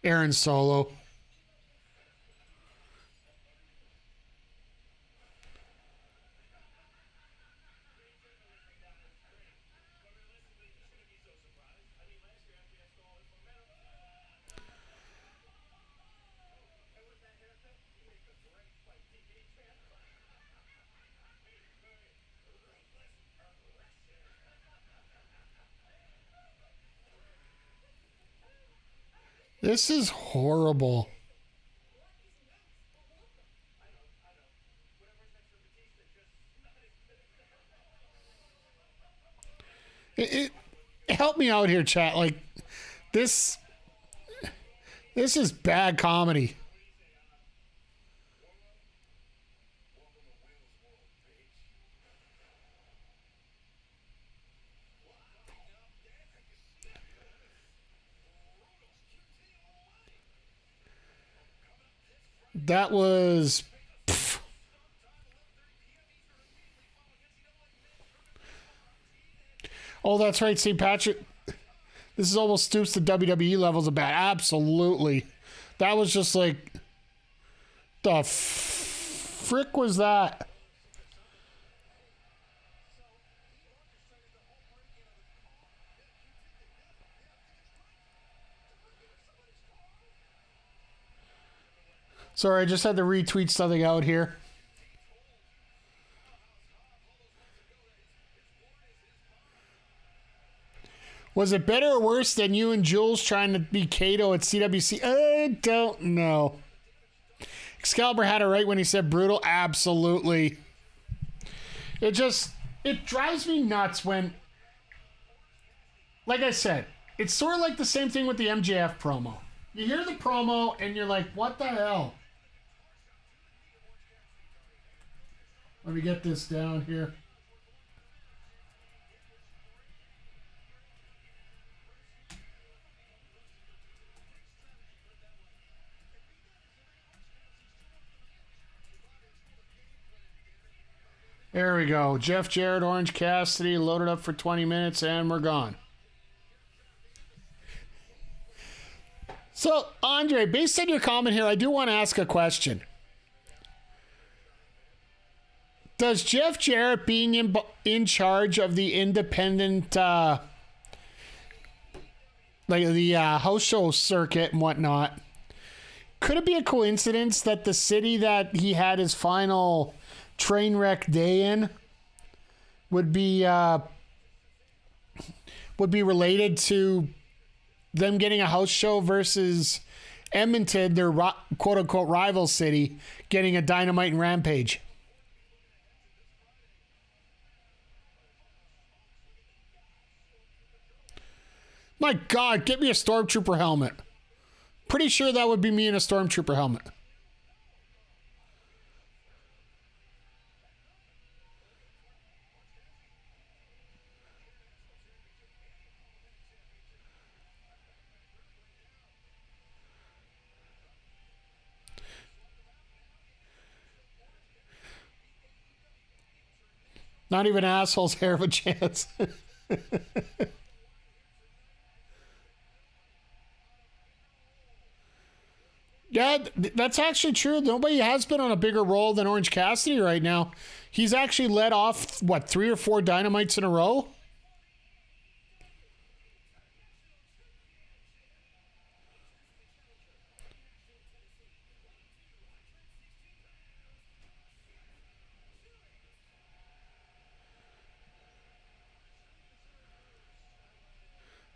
Aaron Solo. This is horrible. Help me out here, chat. Like, this is bad comedy. That was... Oh, that's right, St. Patrick. This is almost stoops to WWE levels of bad. Absolutely. That was just like... The frick was that? Sorry, I just had to retweet something out here. Was it better or worse than you and Jules trying to be Kato at CWC? I don't know. Excalibur had it right when he said brutal. Absolutely. It drives me nuts when, like I said, it's sort of like the same thing with the MJF promo. You hear the promo and you're like, what the hell? Let me get this down here. There we go. Jeff Jarrett, Orange Cassidy, loaded up for 20 minutes, and we're gone. So, Andre, based on your comment here, I do want to ask a question. Does Jeff Jarrett being in charge of the independent, like the house show circuit and whatnot, could it be a coincidence that the city that he had his final train wreck day in would be related to them getting a house show versus Edmonton, their quote-unquote rival city, getting a Dynamite and Rampage? My God, get me a Stormtrooper helmet. Pretty sure that would be me in a Stormtrooper helmet. Not even assholes have a chance. Yeah, that's actually true. Nobody has been on a bigger roll than Orange Cassidy right now. He's actually led off, 3 or 4 Dynamites in a row?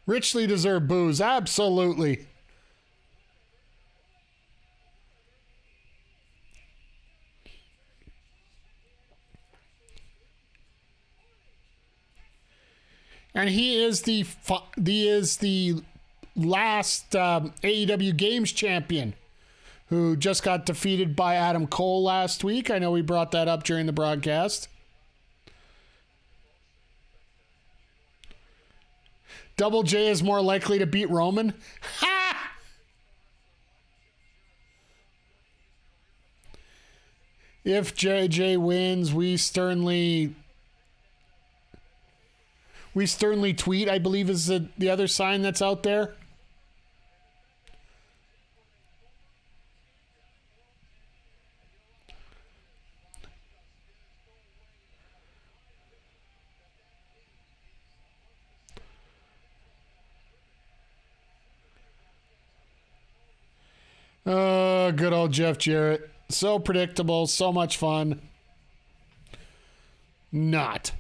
Richly deserved booze. Absolutely. And he is the last AEW Games champion who just got defeated by Adam Cole last week. I know we brought that up during the broadcast. Double J is more likely to beat Roman. Ha! If JJ wins, we sternly tweet, I believe is the other sign that's out there. Good old Jeff Jarrett. So predictable, so much fun. Not.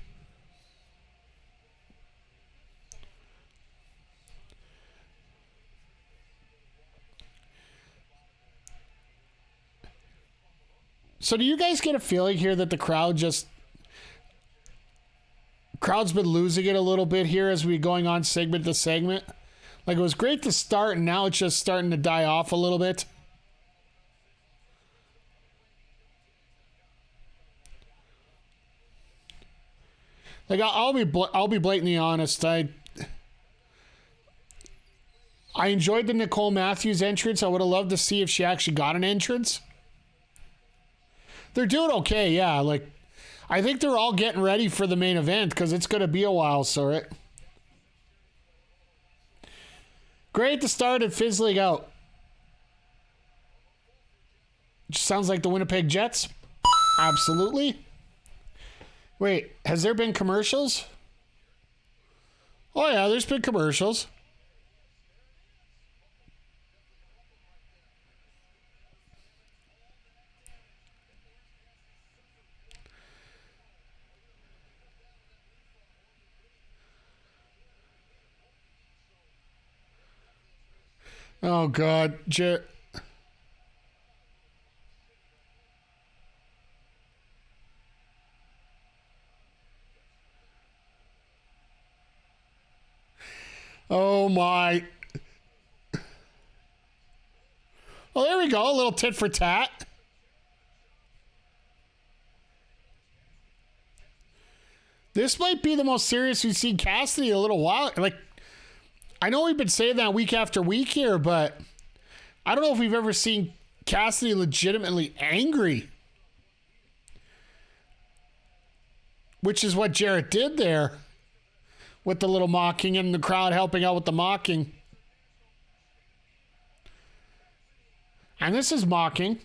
So do you guys get a feeling here that the crowd's been losing it a little bit here as we're going on segment to segment? Like, it was great to start, and now it's just starting to die off a little bit. Like, I'll be blatantly honest. I enjoyed the Nicole Matthews entrance. I would have loved to see if she actually got an entrance. They're doing okay, yeah. Like, I think they're all getting ready for the main event because it's going to be a while, so right? Great to start and fizzling out. Sounds like the Winnipeg Jets. Absolutely. Wait, has there been commercials? Oh, yeah, there's been commercials. Oh, God. Oh, my. Oh, there we go. A little tit for tat. This might be the most serious we've seen Cassidy in a little while. Like, I know we've been saying that week after week here, but I don't know if we've ever seen Cassidy legitimately angry. Which is what Jarrett did there with the little mocking and the crowd helping out with the mocking. And this is mocking.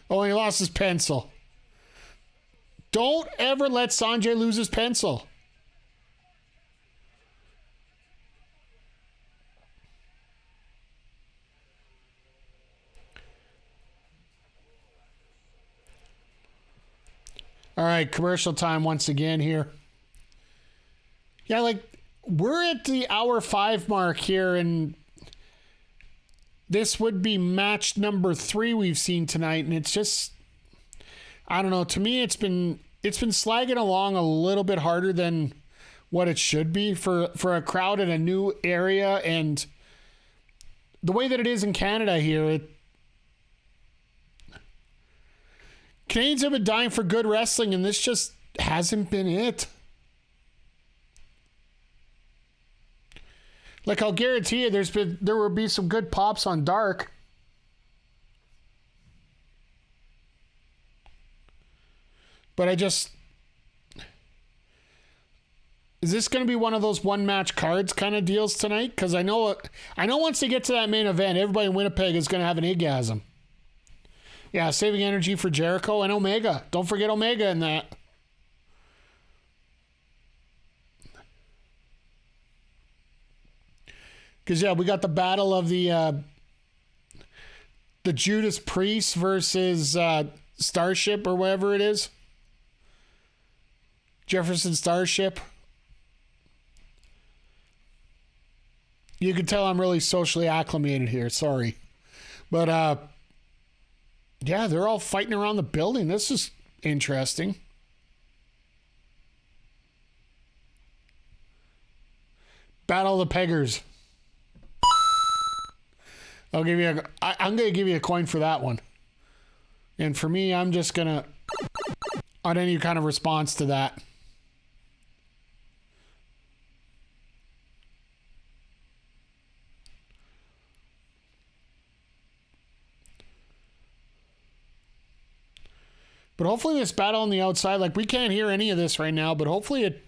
Oh, he lost his pencil. Don't ever let Sanjay lose his pencil. All right, commercial time once again here. Yeah, like, we're at the hour 5 mark here, and this would be match number 3 we've seen tonight, and it's just, I don't know. To me, it's been slagging along a little bit harder than what it should be for a crowd in a new area, and the way that it is in Canada here. Canadians have been dying for good wrestling, and this just hasn't been it. Like, I'll guarantee you there will be some good pops on Dark. But is this going to be one of those one-match cards kind of deals tonight? Because I know once they get to that main event, everybody in Winnipeg is going to have an orgasm. Yeah, saving energy for Jericho and Omega. Don't forget Omega in that. Because, yeah, we got the battle of the Judas Priest versus Starship or whatever it is. Jefferson Starship. You can tell I'm really socially acclimated here. Sorry. But, yeah, they're all fighting around the building. This is interesting. Battle of the Peggers. I'm going to give you a coin for that one. And for me, I'm just going to, on any kind of response to that. But hopefully this battle on the outside, like, we can't hear any of this right now, but hopefully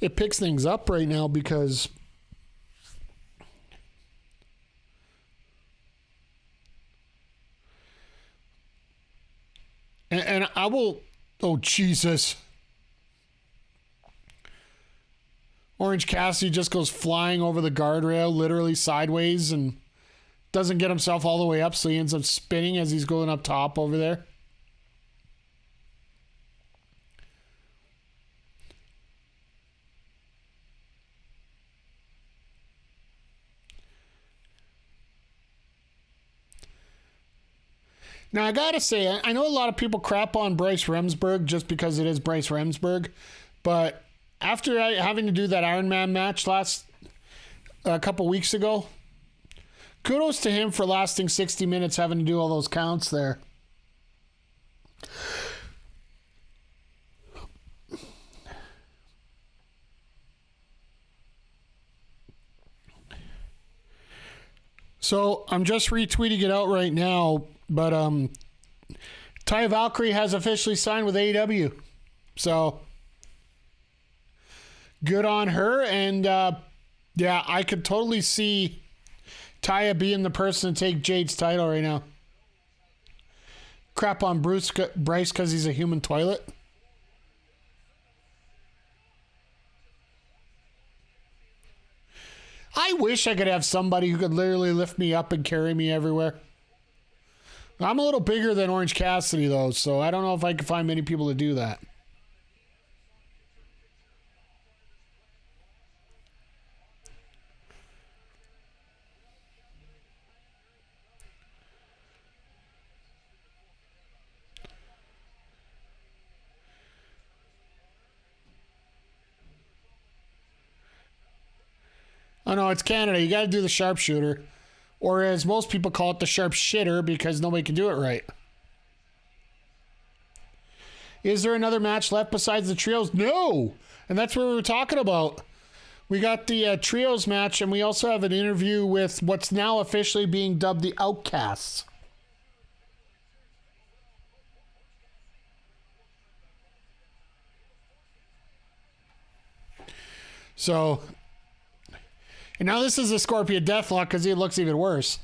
it picks things up right now, because and I will, oh Jesus. Orange Cassidy just goes flying over the guardrail, literally sideways, and doesn't get himself all the way up, so he ends up spinning as he's going up top over there. Now, I gotta say, I know a lot of people crap on Bryce Remsburg just because it is Bryce Remsburg, but after having to do that Iron Man match a couple weeks ago, kudos to him for lasting 60 minutes having to do all those counts there. So I'm just retweeting it out right now, but Taya Valkyrie has officially signed with AEW. So good on her. And yeah, I could totally see Taya being the person to take Jade's title right now. Crap on Bryce because he's a human toilet. I wish I could have somebody who could literally lift me up and carry me everywhere. I'm a little bigger than Orange Cassidy, though, so I don't know if I can find many people to do that. Oh, no, it's Canada. You got to do the sharpshooter. Or as most people call it, the sharp shitter, because nobody can do it right. Is there another match left besides the trios? No! And that's what we were talking about. We got the trios match, and we also have an interview with what's now officially being dubbed the Outcasts. So... And now this is a Scorpion Deathlock because he looks even worse.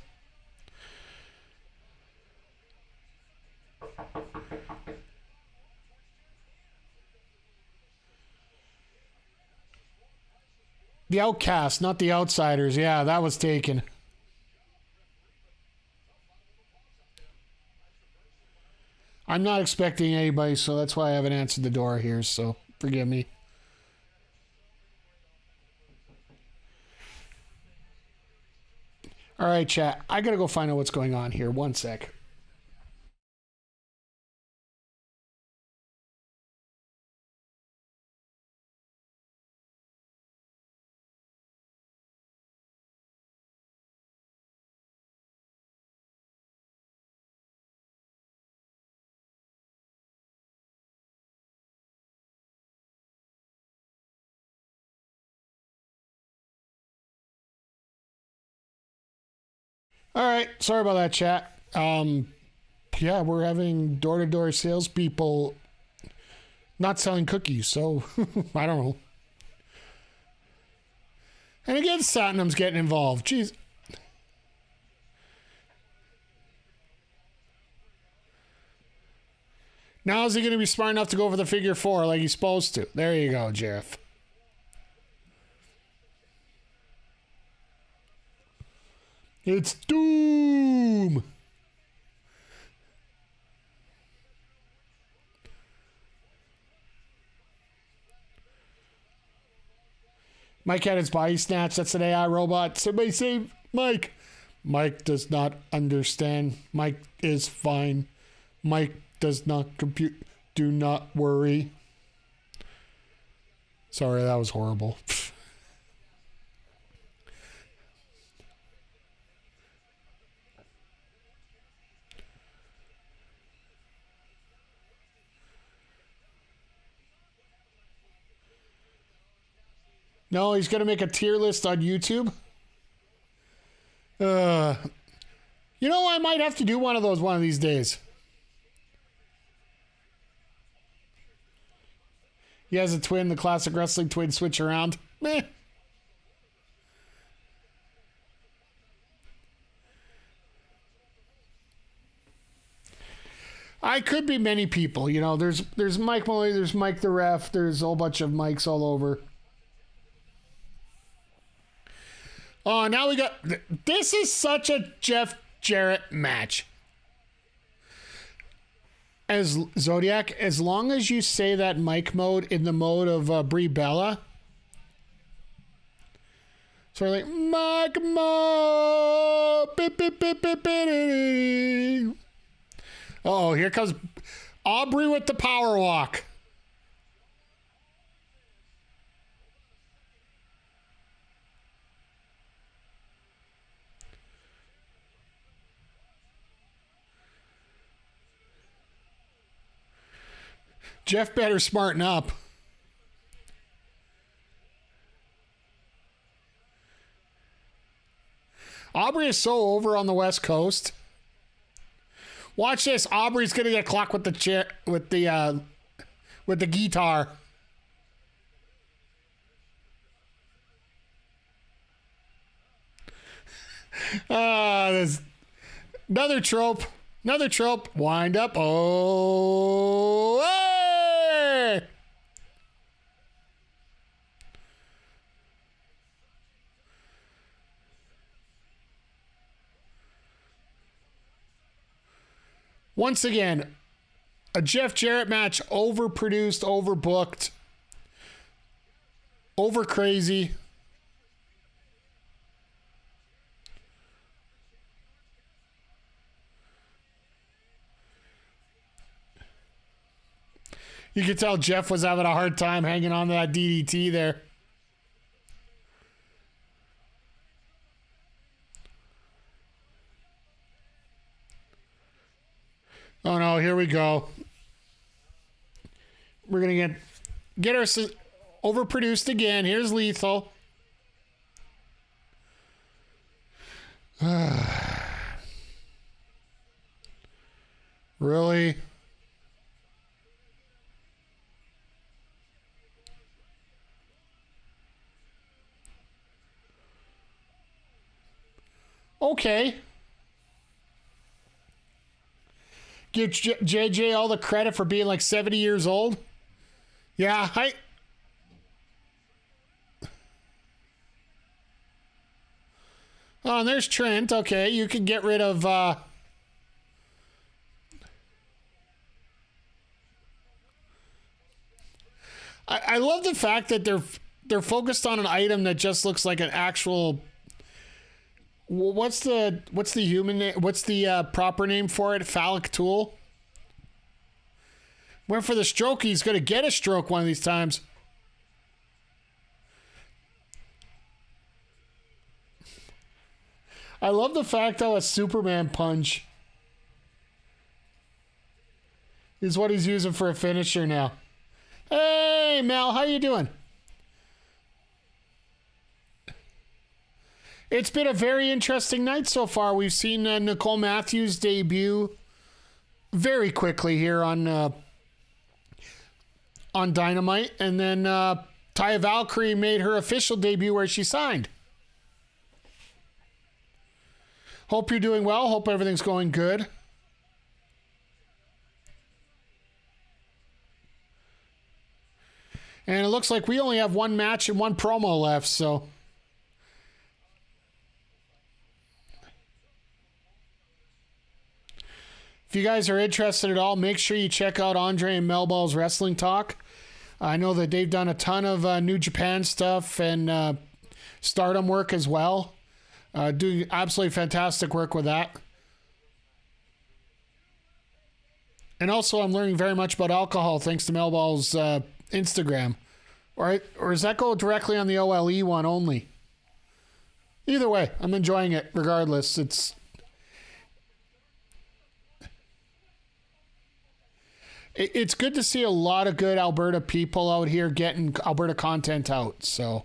The Outcasts, not the Outsiders. Yeah, that was taken. I'm not expecting anybody, so that's why I haven't answered the door here, so forgive me. All right, chat. I got to go find out what's going on here. One sec. All right. Sorry about that, chat. Yeah, we're having door-to-door salespeople not selling cookies, so I don't know. And again, Satnam's getting involved. Jeez. Now is he going to be smart enough to go for the figure four like he's supposed to? There you go, Jeff. It's doom. Mike had his body snatched. That's an AI robot. Somebody save Mike. Mike does not understand. Mike is fine. Mike does not compute. Do not worry. Sorry, that was horrible. No, he's going to make a tier list on YouTube. You know, I might have to do one of those one of these days. He has a twin, the classic wrestling twin switch around. Meh. I could be many people, you know. There's Mike Molly, there's Mike the Ref, there's a whole bunch of Mikes all over. Oh, now we got... This is such a Jeff Jarrett match. As Zodiac, as long as you say that Mike mode in the mode of Brie Bella. So like, Mike mode. Oh, here comes Aubrey with the power walk. Jeff better smarten up. Aubrey is so over on the West Coast. Watch this. Aubrey's gonna get clocked with the chair with the guitar. There's another trope. Another trope. Wind up. Oh, hey! Once again, a Jeff Jarrett match, overproduced, overbooked, over crazy. You could tell Jeff was having a hard time hanging on to that DDT there. Oh no, here we go. We're going to get our overproduced again. Here's Lethal. Really? Okay. Give JJ all the credit for being like 70 years old. Yeah, Oh, and there's Trent. Okay, you can get rid of... I love the fact that they're focused on an item that just looks like an actual... What's the human name? What's the proper name for it? Phallic tool. Went for the stroke. He's going to get a stroke one of these times. I love the fact how a Superman punch is what he's using for a finisher now. Hey, Mel, how you doing? It's been a very interesting night so far. We've seen Nicole Matthews debut very quickly here on Dynamite, and then Taya Valkyrie made her official debut where she signed. Hope you're doing well. Hope everything's going good. And it looks like we only have one match and one promo left, so... If you guys are interested at all, make sure you check out Andre and Melball's Wrestling Talk. I know that they've done a ton of New Japan stuff and Stardom work as well. Doing absolutely fantastic work with that. And also, I'm learning very much about alcohol thanks to Melball's Instagram. Or does that go directly on the OLE one only? Either way, I'm enjoying it regardless. It's good to see a lot of good Alberta people out here getting Alberta content out. So,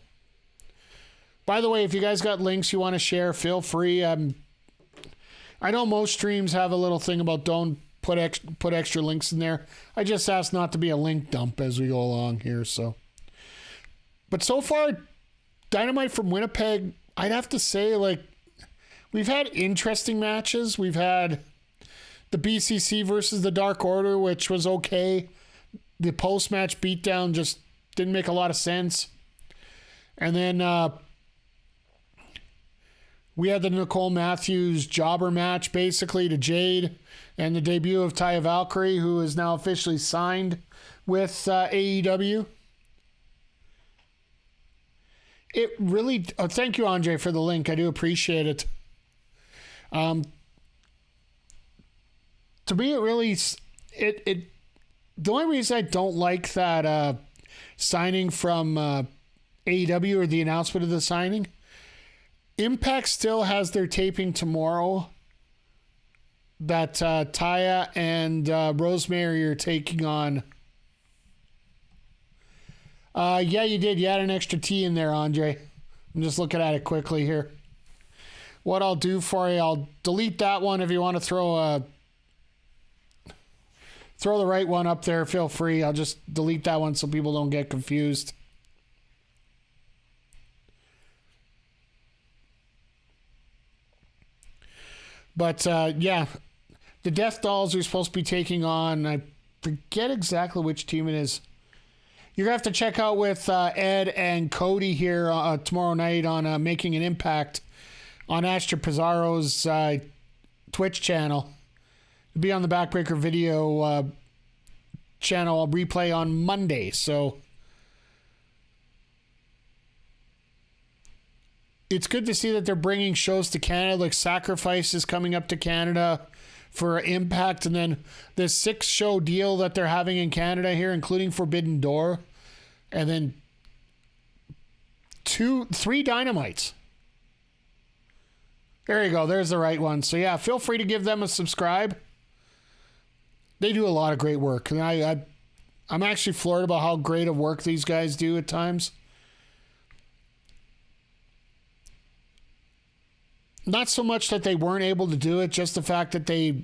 by the way, if you guys got links you want to share, feel free. I know most streams have a little thing about don't put extra links in there. I just ask not to be a link dump as we go along here. So, but so far, Dynamite from Winnipeg, I'd have to say, like, we've had interesting matches. We've had the BCC versus the Dark Order, which was okay. The post-match beatdown just didn't make a lot of sense. And then we had the Nicole Matthews jobber match, basically, to Jade, and the debut of Taya Valkyrie, who is now officially signed with AEW. It really... Oh, thank you, Andre, for the link. I do appreciate it. To me, it really... The only reason I don't like that signing from AEW, or the announcement of the signing, Impact still has their taping tomorrow that Taya and Rosemary are taking on. Yeah, you did. You had an extra T in there, Andre. I'm just looking at it quickly here. what I'll do for you, I'll delete that one. If you want to throw the right one up there, feel free. I'll just delete that one so people don't get confused. But yeah, the Death Dolls are supposed to be taking on, I forget exactly which team it is. You're going to have to check out with Ed and Cody here tomorrow night on Making an Impact on Astor Pizarro's Twitch channel. It'll be on the Backbreaker video channel. I'll replay on Monday. So it's good to see that they're bringing shows to Canada, like Sacrifice is coming up to Canada for Impact, and then this 6-show deal that they're having in Canada here, including Forbidden Door, and then 3 Dynamites. There you go. There's the right one. So yeah, feel free to give them a subscribe. They do a lot of great work, and I'm actually floored about how great of work these guys do at times. Not so much that they weren't able to do it, just the fact that they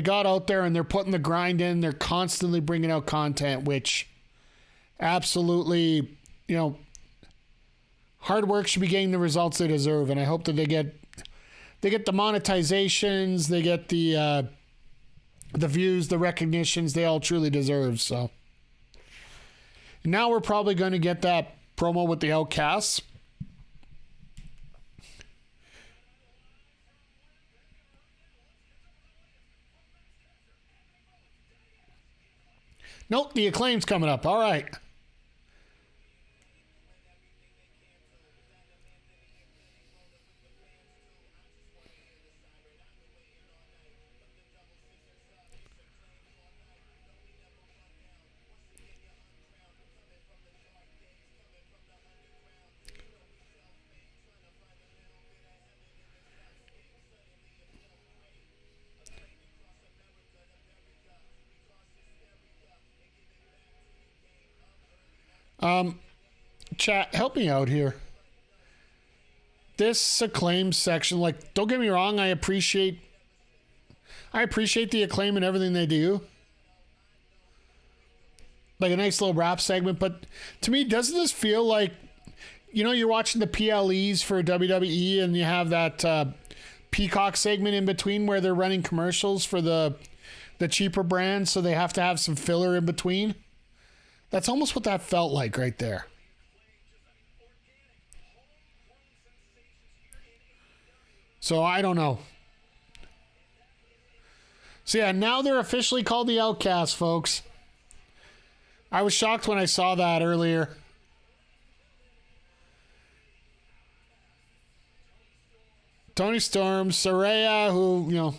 got out there and they're putting the grind in. They're constantly bringing out content, which absolutely, hard work should be getting the results they deserve. And I hope that they get the monetizations, they get the views, the recognitions they all truly deserve. So now we're probably going to get that promo with the Outcasts. Nope, the Acclaim's coming up. All right. Chat, help me out here. This Acclaim section, like, don't get me wrong, I appreciate the Acclaim and everything they do. Like a nice little rap segment, but to me, doesn't this feel like, you're watching the PLEs for WWE and you have that Peacock segment in between where they're running commercials for the cheaper brands, so they have to have some filler in between? That's almost what that felt like right there. So I don't know. So yeah, now they're officially called the Outcasts, folks. I was shocked when I saw that earlier. Tony Storm, Saraya, who,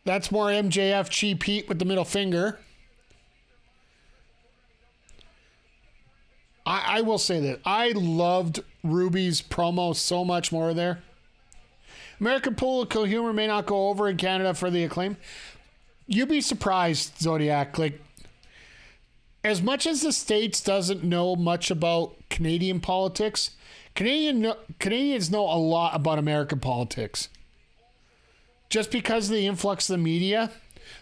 that's more MJF Cheap Heat with the middle finger. I will say that I loved Ruby's promo so much more there. American political humor may not go over in Canada for the Acclaim. You'd be surprised, Zodiac. Like, as much as the States doesn't know much about Canadian politics, Canadians know a lot about American politics. Just because of the influx of the media,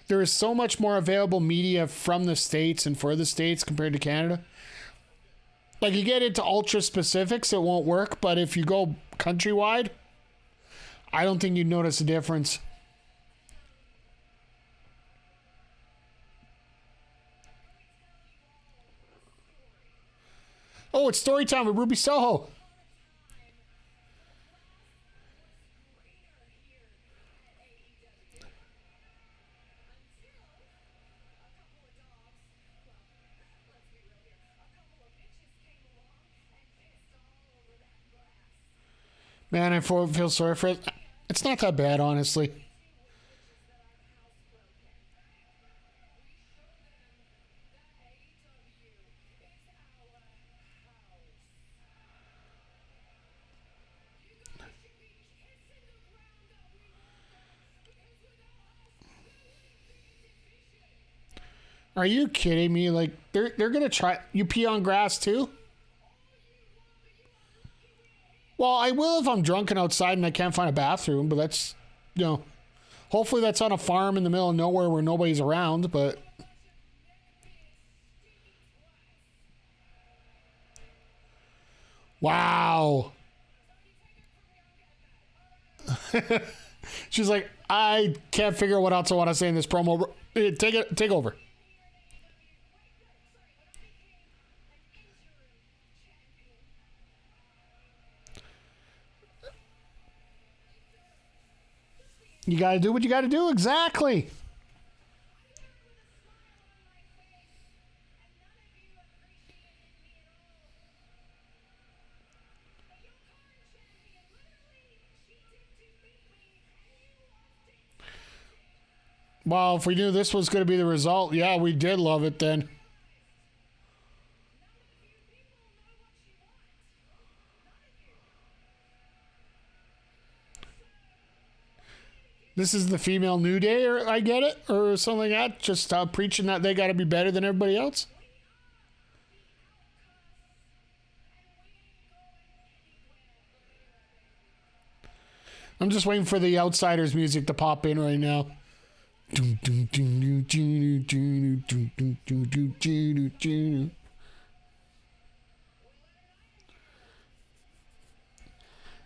there is so much more available media from the States and for the States compared to Canada. Like, you get into ultra specifics, it won't work. But if you go countrywide, I don't think you'd notice a difference. Oh, it's story time with Ruby Soho. Man, I feel sorry for it. It's not that bad, honestly. Are you kidding me? Like, they're gonna try. You pee on grass too? Well, I will if I'm drunk and outside and I can't find a bathroom, but that's, hopefully that's on a farm in the middle of nowhere where nobody's around, but... Wow. She's like, I can't figure out what else I want to say in this promo. Take over. You got to do what you got to do. Exactly. Well, if we knew this was going to be the result, yeah, we did love it then. This is the female New Day, or I get it, or something like that. Just preaching that they got to be better than everybody else. I'm just waiting for the Outsiders music to pop in right now.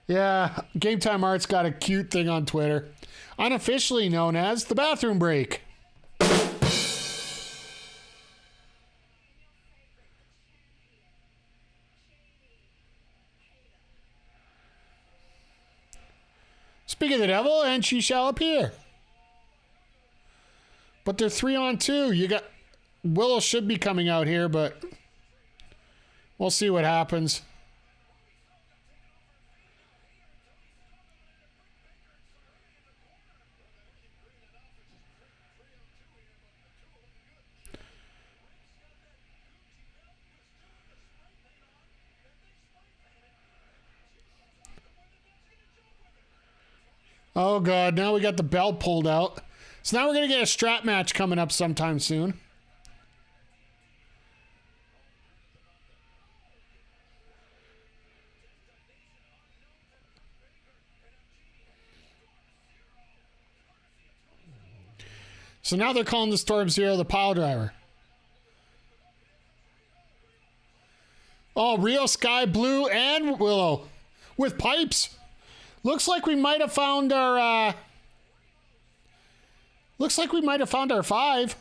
Yeah, Game Time Art's got a cute thing on Twitter, unofficially known as the bathroom break. Speak of the devil, and she shall appear. But they're 3-on-2. You got Willow should be coming out here, but we'll see what happens. Oh, God. Now we got the belt pulled out. So now we're going to get a strap match coming up sometime soon. So now they're calling the Storm Zero the pile driver. Oh, Rio, Sky, Blue, and Willow with pipes. Looks like we might have found our... Looks like we might have found our 5.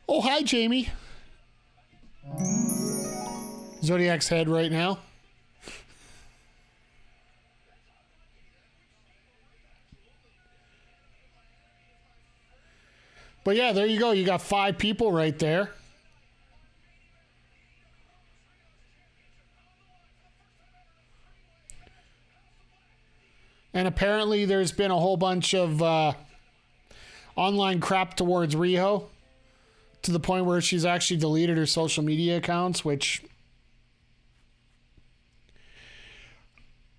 Oh, hi, Jamie. Zodiac's head right now. But yeah, there you go. You got 5 people right there. And apparently there's been a whole bunch of online crap towards Riho to the point where she's actually deleted her social media accounts, which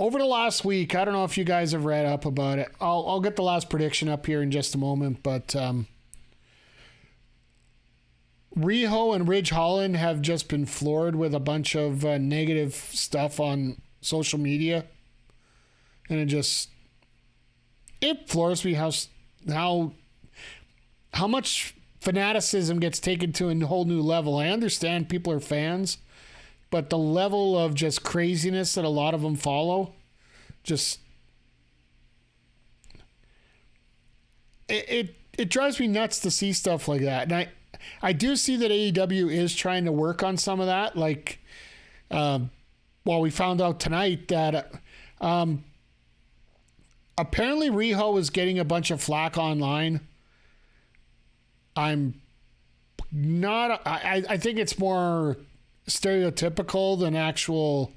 over the last week, I don't know if you guys have read up about it. I'll get the last prediction up here in just a moment, but Riho and Ridge Holland have just been floored with a bunch of negative stuff on social media. And it floors me how much fanaticism gets taken to a whole new level. I understand people are fans, but the level of just craziness that a lot of them follow, it drives me nuts to see stuff like that. And I do see that AEW is trying to work on some of that. Like, we found out tonight that apparently Riho is getting a bunch of flack online. I think it's more stereotypical than actual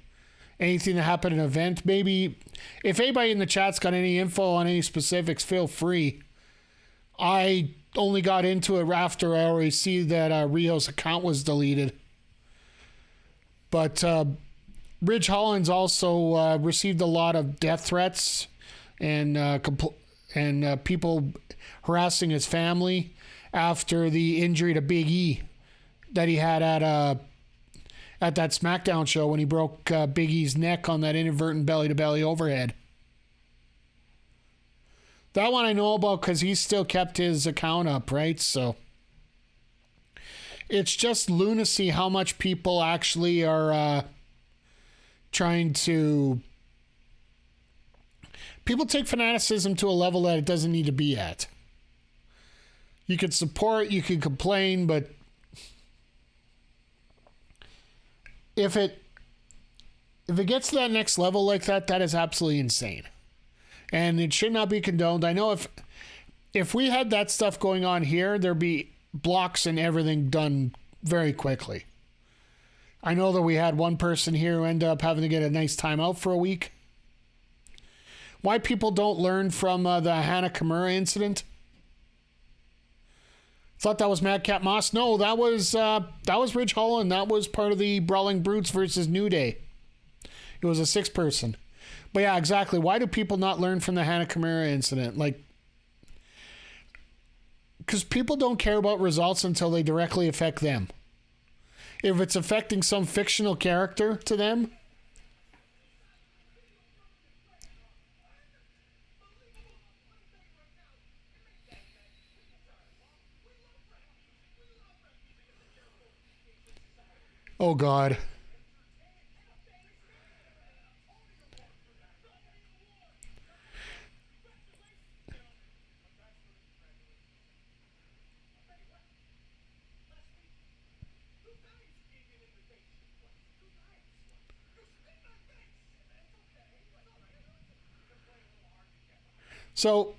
anything that happened in an event. Maybe if anybody in the chat's got any info on any specifics, feel free. I only got into it after I already see that Riho's account was deleted. But Ridge Holland's also received a lot of death threats and and people harassing his family after the injury to Big E that he had at that SmackDown show when he broke Big E's neck on that inadvertent belly-to-belly overhead. That one I know about because he still kept his account up, right? So it's just lunacy how much people actually are trying to... People take fanaticism to a level that it doesn't need to be at. You could support, you could complain, but if it gets to that next level like that, that is absolutely insane. And it should not be condoned. I know if we had that stuff going on here, there'd be blocks and everything done very quickly. I know that we had one person here who ended up having to get a nice time out for a week. Why people don't learn from the Hana Kimura incident? Thought that was Madcap Moss. No, that was Ridge Holland. That was part of the Brawling Brutes versus New Day. It was a 6-person. But yeah, exactly. Why do people not learn from the Hana Kimura incident? Like, because people don't care about results until they directly affect them. If it's affecting some fictional character to them, oh God. So,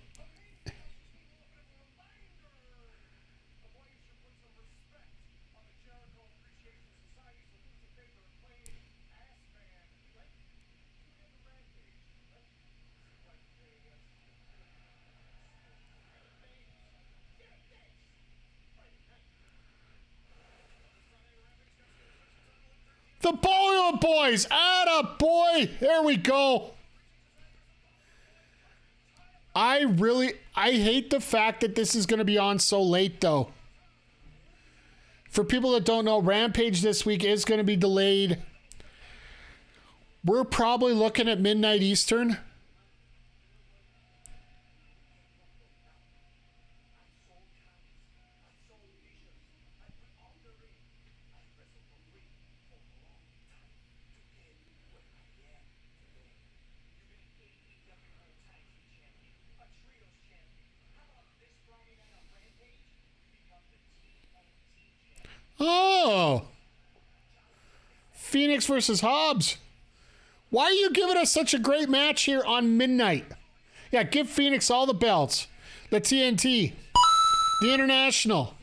the Boiler Boys, atta boy, there we go. I hate the fact that this is going to be on so late, though. For people that don't know, Rampage this week is going to be delayed. We're probably looking at midnight Eastern. Oh, Phoenix versus Hobbs. Why are you giving us such a great match here on midnight? Yeah, give Phoenix all the belts. The TNT, the International,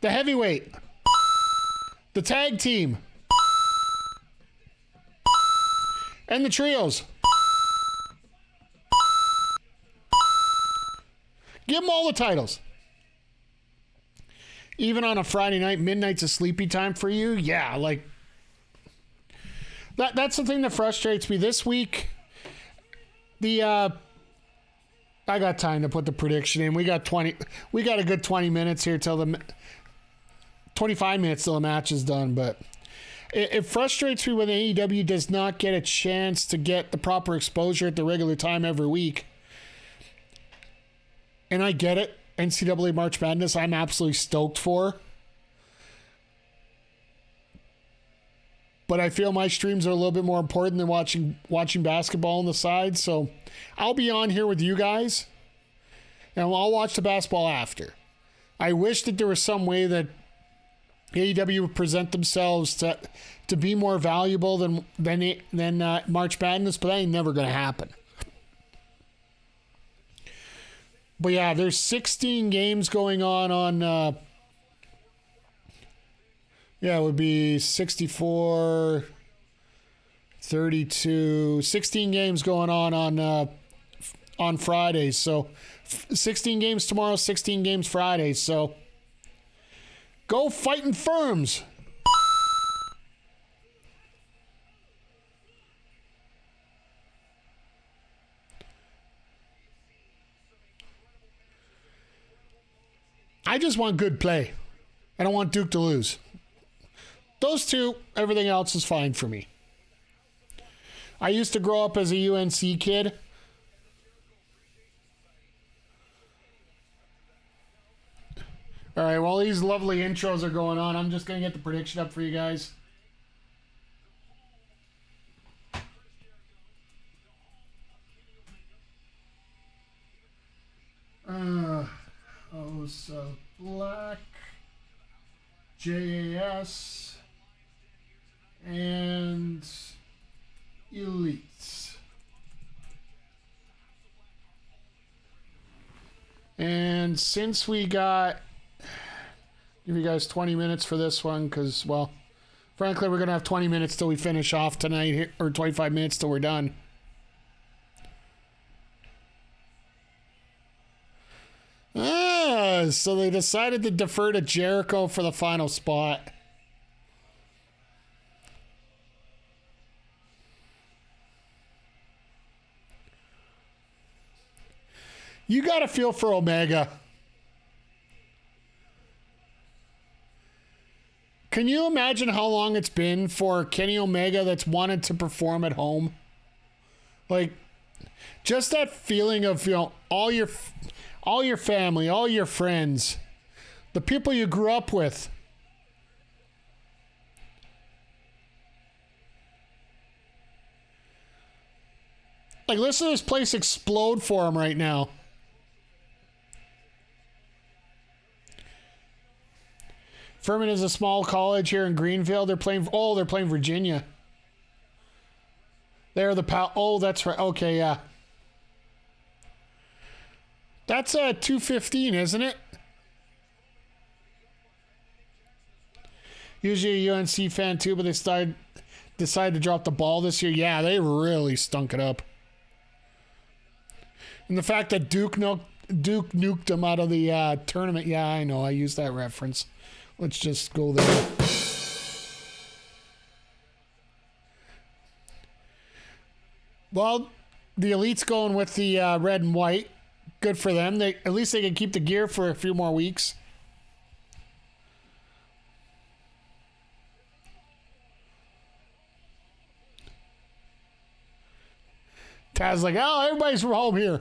the Heavyweight, the Tag Team, and the Trios. Give them all the titles. Even on a Friday night, midnight's a sleepy time for you. Yeah, like that's the thing that frustrates me this week. I got time to put the prediction in. We got a good 20 minutes here till 25 minutes till the match is done, but it frustrates me when AEW does not get a chance to get the proper exposure at the regular time every week. And I get it. NCAA March Madness, I'm absolutely stoked for. But I feel my streams are a little bit more important than watching basketball on the side. So I'll be on here with you guys, and I'll watch the basketball after. I wish that there was some way that AEW would present themselves to be more valuable than March Madness, but that ain't never going to happen. But yeah, there's 16 games going on it would be 64, 32, 16 games going on Fridays. So 16 games tomorrow, 16 games Fridays. So go Fighting Firms. I just want good play. I don't want Duke to lose. Those two, everything else is fine for me. I used to grow up as a UNC kid. All right, while these lovely intros are going on, I'm just going to get the prediction up for you guys. So Black, JAS, and Elites. And since we got, give you guys 20 minutes for this one, because, well, frankly, we're going to have 20 minutes till we finish off tonight, or 25 minutes till we're done. So they decided to defer to Jericho for the final spot. You got to feel for Omega. Can you imagine how long it's been for Kenny Omega that's wanted to perform at home? Like, just that feeling of, all your family, all your friends, the people you grew up with. Like, listen to this place explode for him right now. Furman is a small college here in Greenville. They're playing Virginia. They're the oh, that's right. Okay, yeah. That's 2:15, isn't it? Usually a UNC fan too, but they decided to drop the ball this year. Yeah, they really stunk it up. And the fact that Duke nuked them out of the tournament. Yeah, I know. I used that reference. Let's just go there. Well, the Elite's going with the red and white. Good for them. At least they can keep the gear for a few more weeks. Taz's like, oh, everybody's from home here.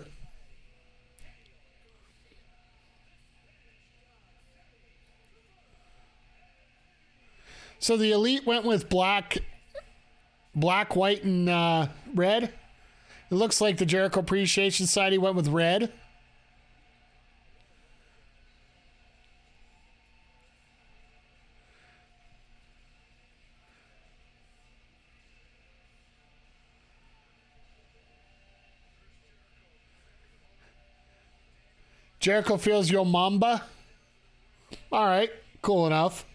So the Elite went with black, white, and red. It looks like the Jericho Appreciation Society went with red. Jericho feels Yo Mamba. All right, cool enough.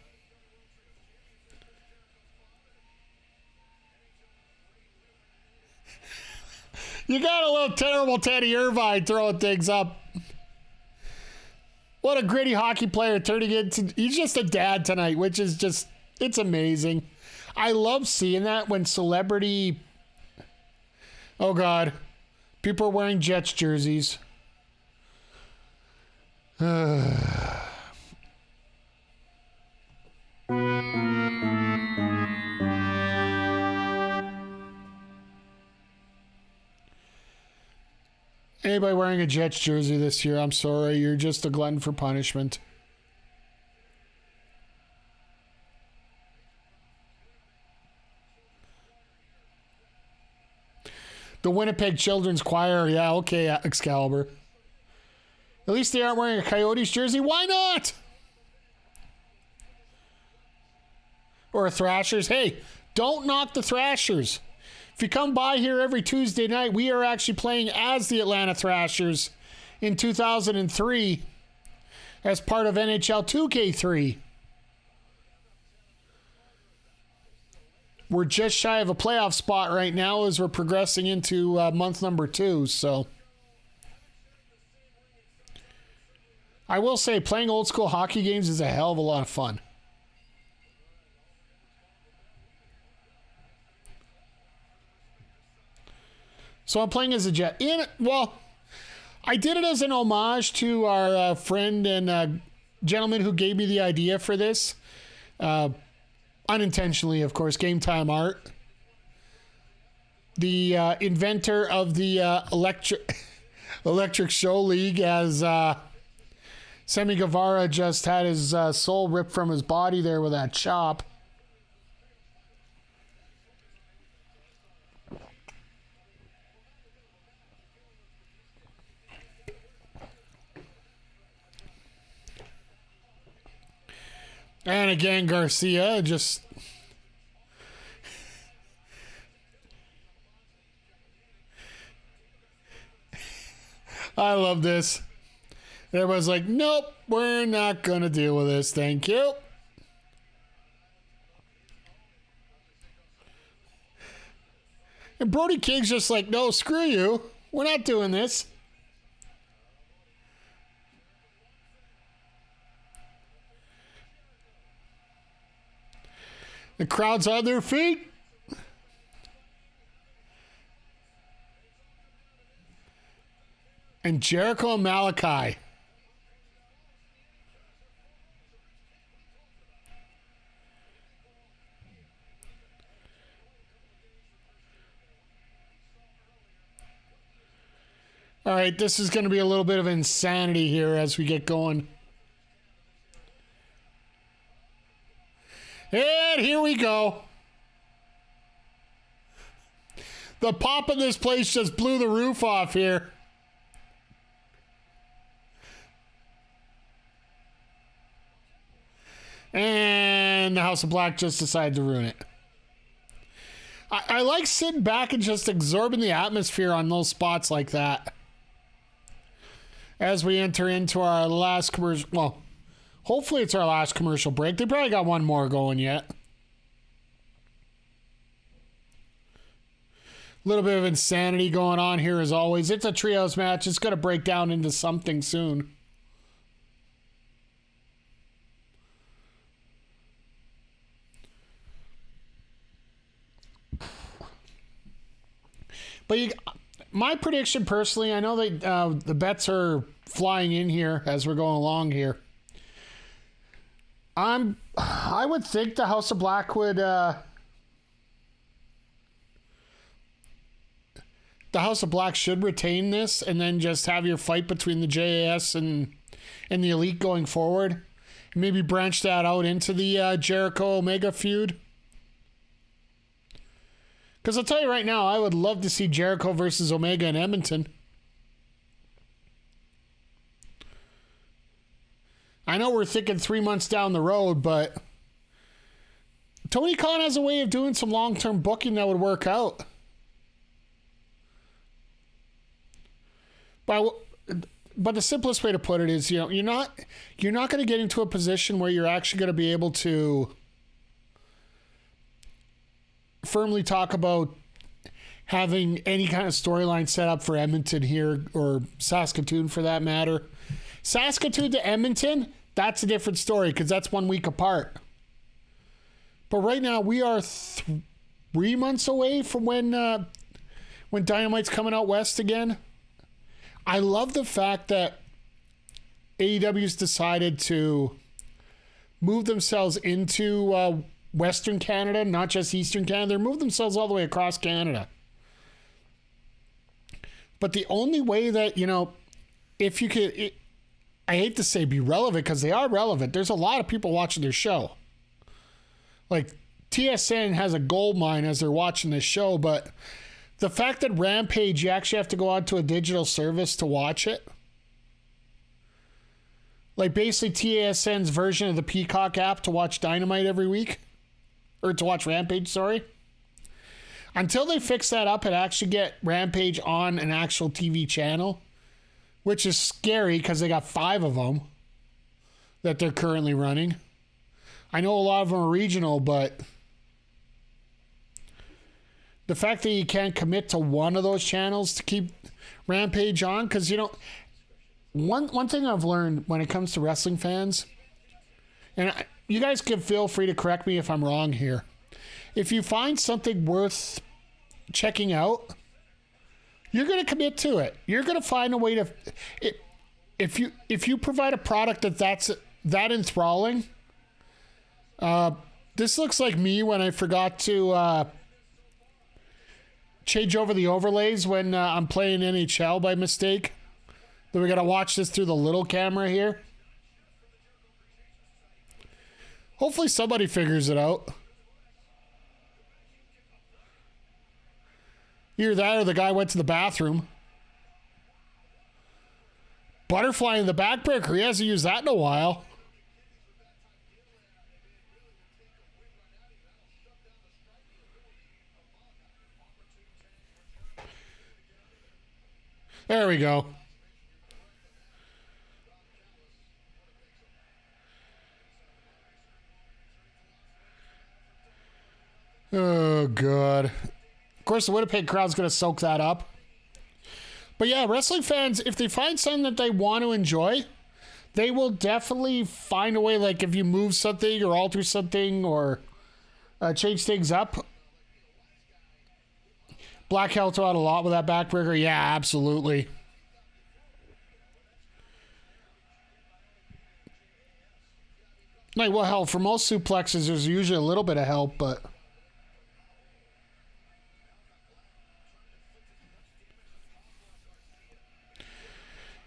You got a little terrible Teddy Irvine throwing things up. What a gritty hockey player turning into... He's just a dad tonight, which is just... It's amazing. I love seeing that when celebrity... Oh, God. People are wearing Jets jerseys. Anybody wearing a Jets jersey this year, I'm sorry. You're just a glutton for punishment. The Winnipeg Children's Choir. Yeah, okay, Excalibur. At least they aren't wearing a Coyotes jersey. Why not? Or a Thrashers. Hey, don't knock the Thrashers. If you come by here every Tuesday night, we are actually playing as the Atlanta Thrashers in 2003 as part of NHL 2K3. We're just shy of a playoff spot right now as we're progressing into month number 2, so... I will say, playing old school hockey games is a hell of a lot of fun. So I'm playing as a Jet. Well, I did it as an homage to our friend and gentleman who gave me the idea for this, unintentionally, of course, Game Time Art. The inventor of the Electric Show League, as Sammy Guevara just had his soul ripped from his body there with that chop. And again, Garcia just... I love this. Everybody's like, nope, we're not going to deal with this. Thank you. And Brody King's just like, no, screw you. We're not doing this. The crowd's on their feet. And Jericho and Malachi. All right, this is going to be a little bit of insanity here as we get going. And here we go. The pop in this place just blew the roof off here. And the House of Black just decided to ruin it. I like sitting back and just absorbing the atmosphere on those spots like that. As we enter into our last commercial... Well, hopefully it's our last commercial break. They probably got one more going yet. A little bit of insanity going on here as always. It's a trios match. It's going to break down into something soon. But my prediction personally, I know that the bets are flying in here as we're going along here. I would think the House of Black would the House of Black should retain this and then just have your fight between the JAS and the Elite going forward. Maybe branch that out into the Jericho Omega feud. Because I'll tell you right now, I would love to see Jericho versus Omega in Edmonton. I know we're thinking 3 months down the road, but Tony Khan has a way of doing some long-term booking that would work out. But the simplest way to put it is, you're not going to get into a position where you're actually going to be able to firmly talk about having any kind of storyline set up for Edmonton here, or Saskatoon for that matter. Saskatoon to Edmonton, that's a different story because that's 1 week apart. But right now we are 3 months away from when Dynamite's coming out west again. I love the fact that AEW's decided to move themselves into Western Canada, not just Eastern Canada. They're moving themselves all the way across Canada. But the only way that, if you could, I hate to say be relevant because they are relevant. There's a lot of people watching their show. Like TSN has a gold mine as they're watching this show, but the fact that Rampage, you actually have to go onto a digital service to watch it. Like basically TSN's version of the Peacock app to watch Dynamite every week. Or to watch Rampage, sorry. Until they fix that up and actually get Rampage on an actual TV channel, which is scary because they got 5 of them that they're currently running. I know a lot of them are regional, but the fact that you can't commit to one of those channels to keep Rampage on, because one thing I've learned when it comes to wrestling fans, and you guys can feel free to correct me if I'm wrong here. If you find something worth checking out, you're going to commit to it. You're going to find a way to... If you provide a product that enthralling. This looks like me when I forgot to change over the overlays when I'm playing NHL by mistake. Then we got to watch this through the little camera here. Hopefully somebody figures it out. Either that or the guy went to the bathroom. Butterfly in the backbreaker. He hasn't used that in a while. There we go. Oh, God. Of course, the Winnipeg crowd's going to soak that up. But yeah, wrestling fans, if they find something that they want to enjoy, they will definitely find a way, like if you move something or alter something or change things up. Black helped out a lot with that backbreaker. Yeah, absolutely. Like, well, hell, for most suplexes, there's usually a little bit of help, but...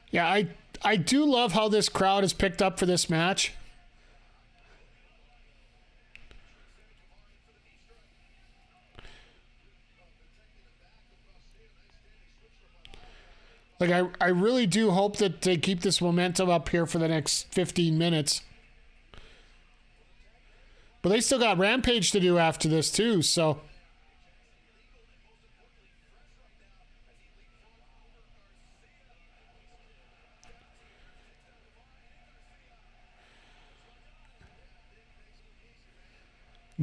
Yeah, I do love how this crowd is picked up for this match. Like, I really do hope that they keep this momentum up here for the next 15 minutes. But they still got Rampage to do after this, too, so...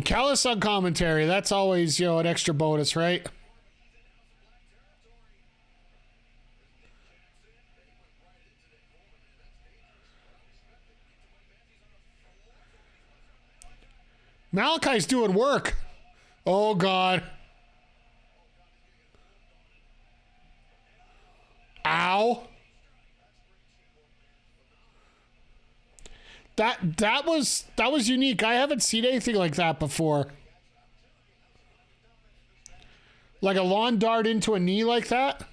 Callis on commentary. That's always, an extra bonus, right? Malachi's doing work. Oh, God. Ow. That was unique. I haven't seen anything like that before. Like a lawn dart into a knee like that.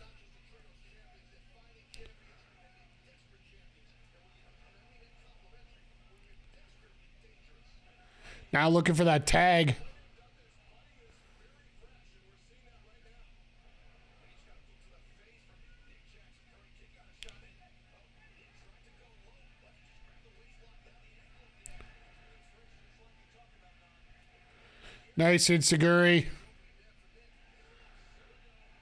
Now looking for that tag. Nice Inseguri.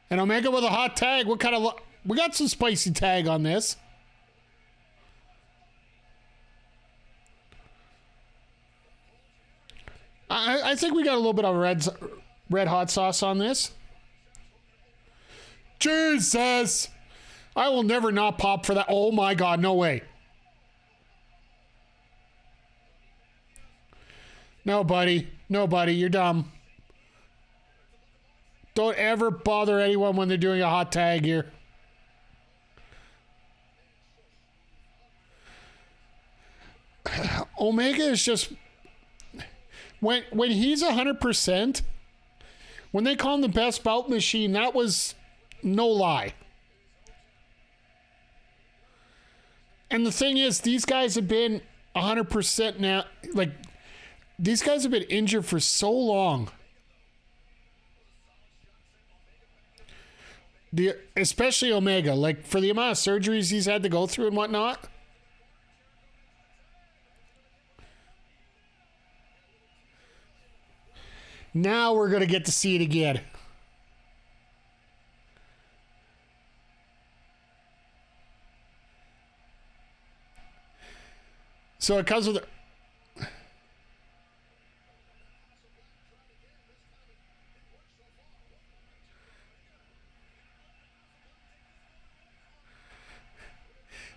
And Omega with a hot tag. What kind of... We got some spicy tag on this. I think we got a little bit of red hot sauce on this. Jesus! I will never not pop for that. Oh my God, no way. No, buddy. No, buddy, you're dumb. Don't ever bother anyone when they're doing a hot tag here. Omega is just... When he's 100%, when they call him the best bout machine, that was no lie. And the thing is, these guys have been 100% now. Like, these guys have been injured for so long. Especially Omega. Like, for the amount of surgeries he's had to go through and whatnot. Now we're going to get to see it again. So it comes with...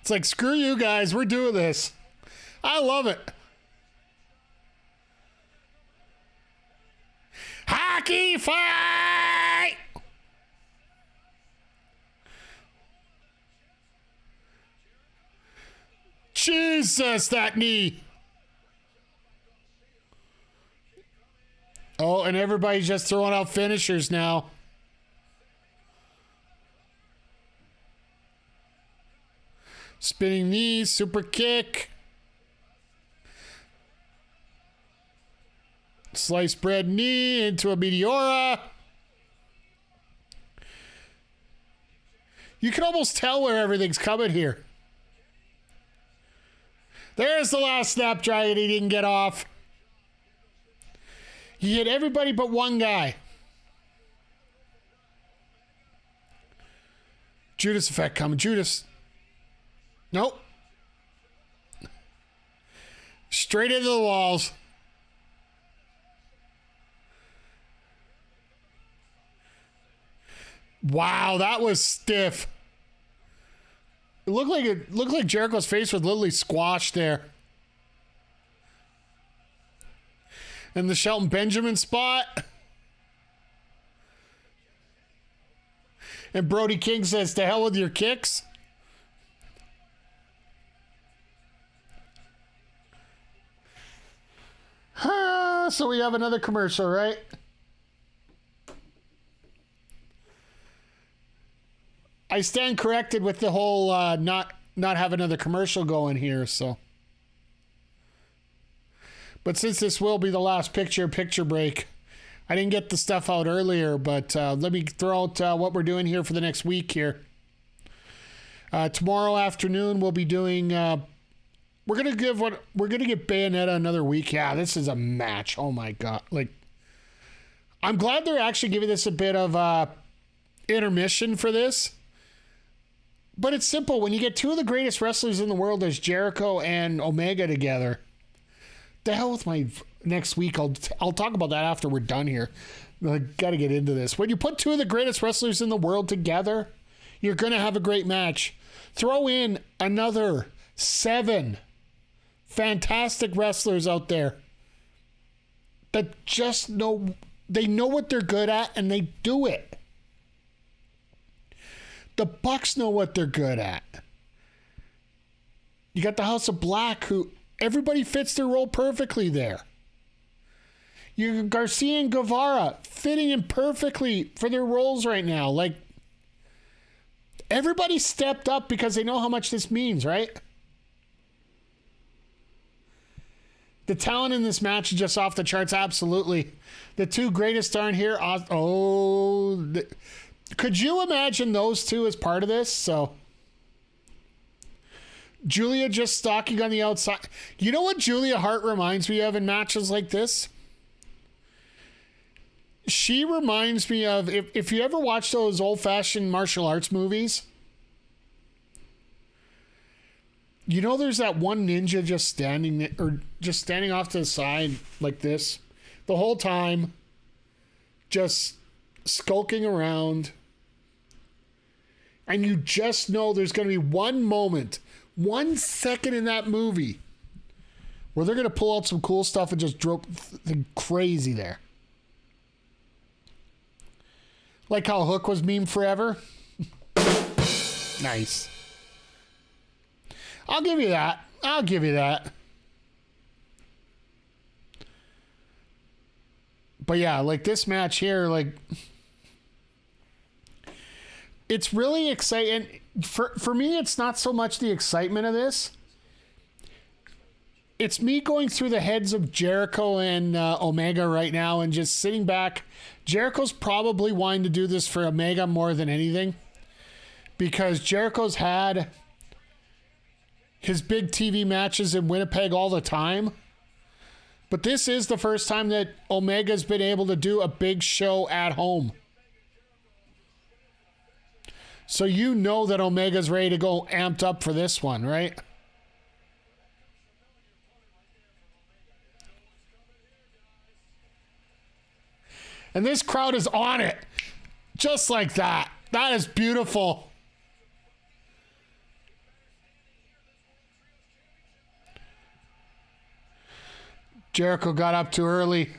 It's like, screw you guys, we're doing this. I love it. Hockey fight! Jesus, that knee. Oh, and everybody's just throwing out finishers now. Spinning knee, super kick. Sliced bread knee into a Meteora. You can almost tell where everything's coming here. There's the last Snapdragon he didn't get off. He hit everybody but one guy. Judas effect coming. Judas. Nope. Straight into the walls. Wow, that was stiff. It looked like Jericho's face was literally squashed there. And the Shelton Benjamin spot. And Brody King says, "To hell with your kicks." So we have another commercial, right? I stand corrected with the whole not have another commercial going here, so. But since this will be the last picture break, I didn't get the stuff out earlier, but let me throw out what we're doing here for the next week here. Tomorrow afternoon we'll be doing. We're gonna give Bayonetta another week. Yeah, this is a match. Oh my god! Like, I'm glad they're actually giving this a bit of intermission for this. But it's simple. When you get two of the greatest wrestlers in the world as Jericho and Omega together, the hell with my next week. I'll talk about that after we're done here. I got to get into this. When you put two of the greatest wrestlers in the world together, you're going to have a great match. Throw in another 7 fantastic wrestlers out there that just know what they're good at and they do it. The Bucks know what they're good at. You got the House of Black, who everybody fits their role perfectly there. You got Garcia and Guevara fitting in perfectly for their roles right now. Like, everybody stepped up because they know how much this means, right? The talent in this match is just off the charts, absolutely. The two greatest aren't here. Could you imagine those two as part of this? So, Julia just stalking on the outside. You know what Julia Hart reminds me of in matches like this? She reminds me of, if you ever watch those old-fashioned martial arts movies, you know there's that one ninja just standing off to the side like this the whole time, just skulking around, and you just know there's going to be one moment, 1 second in that movie where they're going to pull out some cool stuff and just drop crazy there. Like how Hook was meme forever. Nice. I'll give you that. But yeah, like this match here, like, it's really exciting. For me, it's not so much the excitement of this. It's me going through the heads of Jericho and Omega right now and just sitting back. Jericho's probably wanting to do this for Omega more than anything, because Jericho's had his big TV matches in Winnipeg all the time. But this is the first time that Omega's been able to do a big show at home. So you know that Omega's ready to go amped up for this one, right? And this crowd is on it. Just like that. That is beautiful. Jericho got up too early.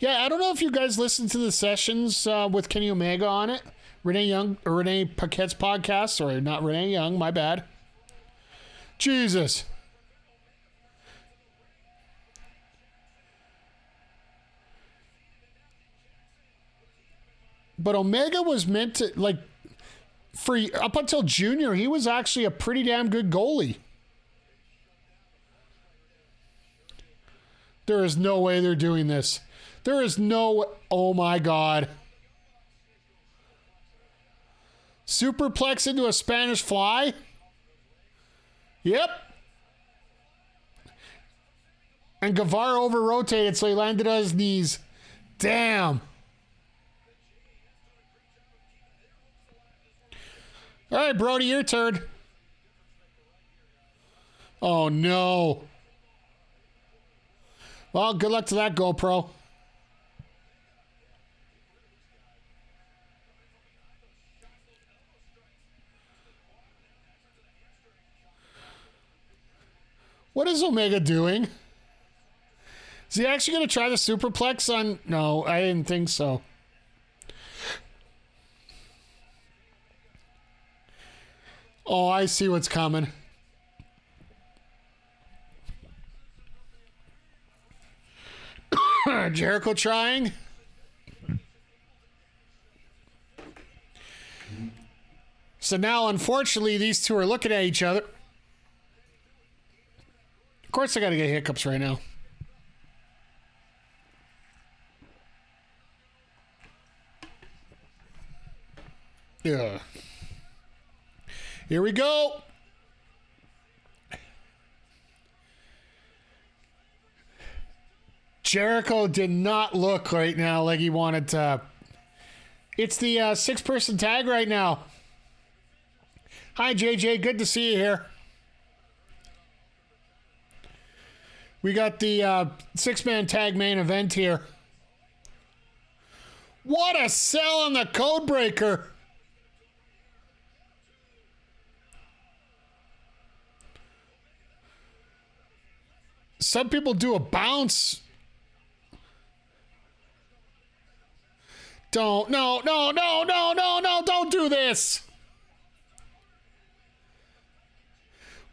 Yeah, I don't know if you guys listened to the sessions with Kenny Omega on it. Renee Paquette's podcast. Sorry, not Renee Young. My bad. Jesus. But Omega was meant to, like, up until Junior, he was actually a pretty damn good goalie. There is no way they're doing this. There is no... Oh, my God. Superplex into a Spanish fly? Yep. And Guevara over-rotated, so he landed on his knees. Damn. All right, Brody, your turn. Oh, no. Well, good luck to that GoPro. What is Omega doing? Is he actually going to try the superplex on... No, I didn't think so. Oh, I see what's coming. Jericho trying. So now, unfortunately, these two are looking at each other. Of course, I got to get hiccups right now. Yeah. Here we go. Jericho did not look right now like he wanted to. It's the six-person tag right now. Hi, JJ. Good to see you here. We got the six-man tag main event here. What a sell on the code breaker. Some people do a bounce. Don't, no, don't do this.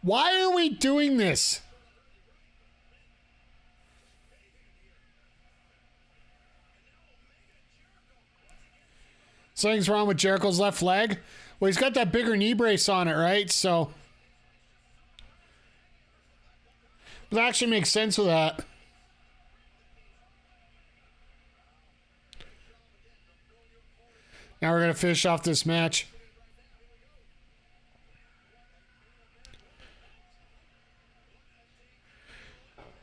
Why are we doing this? Something's wrong with Jericho's left leg. Well, he's got that bigger knee brace on it, right? So that actually makes sense with that. Now we're going to finish off this match.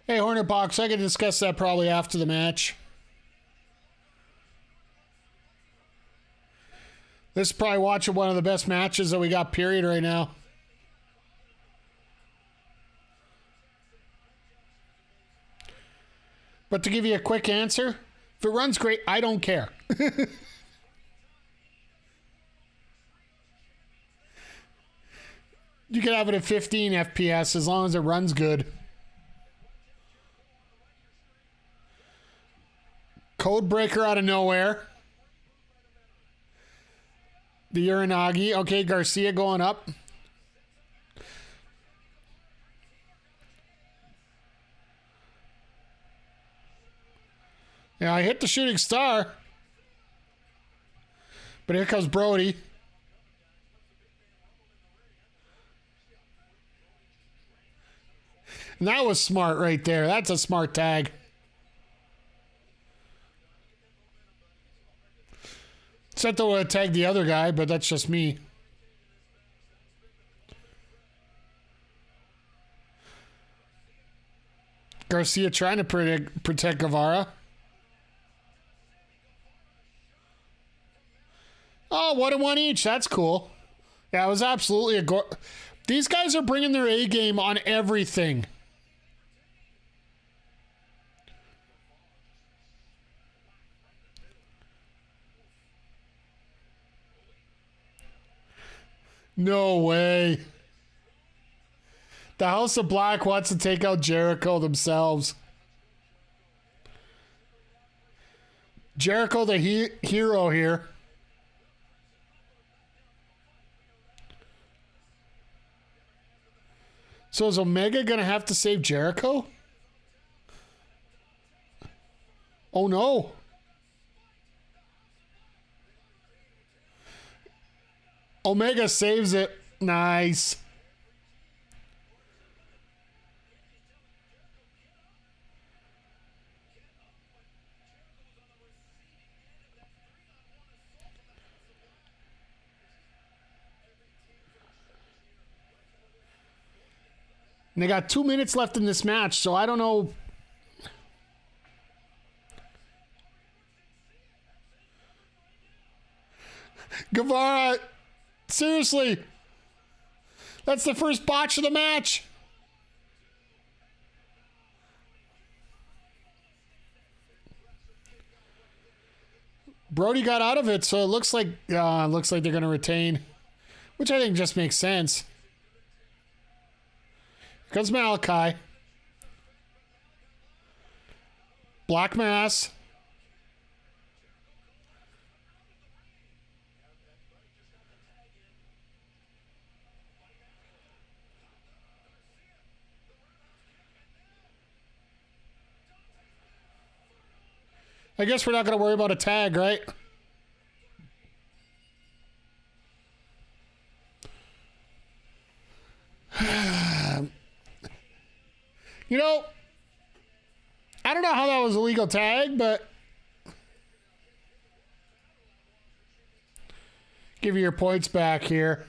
Hey, Hornet Box, I can discuss that probably after the match. This is probably watching one of the best matches that we got, period, right now. But to give you a quick answer, if it runs great, I don't care. You can have it at 15 FPS as long as it runs good. Code breaker out of nowhere. The Uranagi. Okay, Garcia going up. Yeah, I hit the shooting star. But here comes Brody. And that was smart right there. That's a smart tag. Except I would have tagged the other guy, but that's just me. Garcia trying to protect Guevara. Oh, 1-1 each. That's cool. Yeah, it was absolutely a go. These guys are bringing their A game on everything. No way. The House of Black wants to take out Jericho themselves. Jericho, the hero here. So is Omega going to have to save Jericho? Oh, no. Omega saves it. Nice. And they got 2 minutes left in this match, so I don't know. Guevara, seriously. That's the first botch of the match. Brody got out of it, so it looks like they're going to retain, which I think just makes sense. Here comes Malachi. Black Mass. I guess we're not going to worry about a tag, right? You know, I don't know how that was a legal tag, but give you your points back here.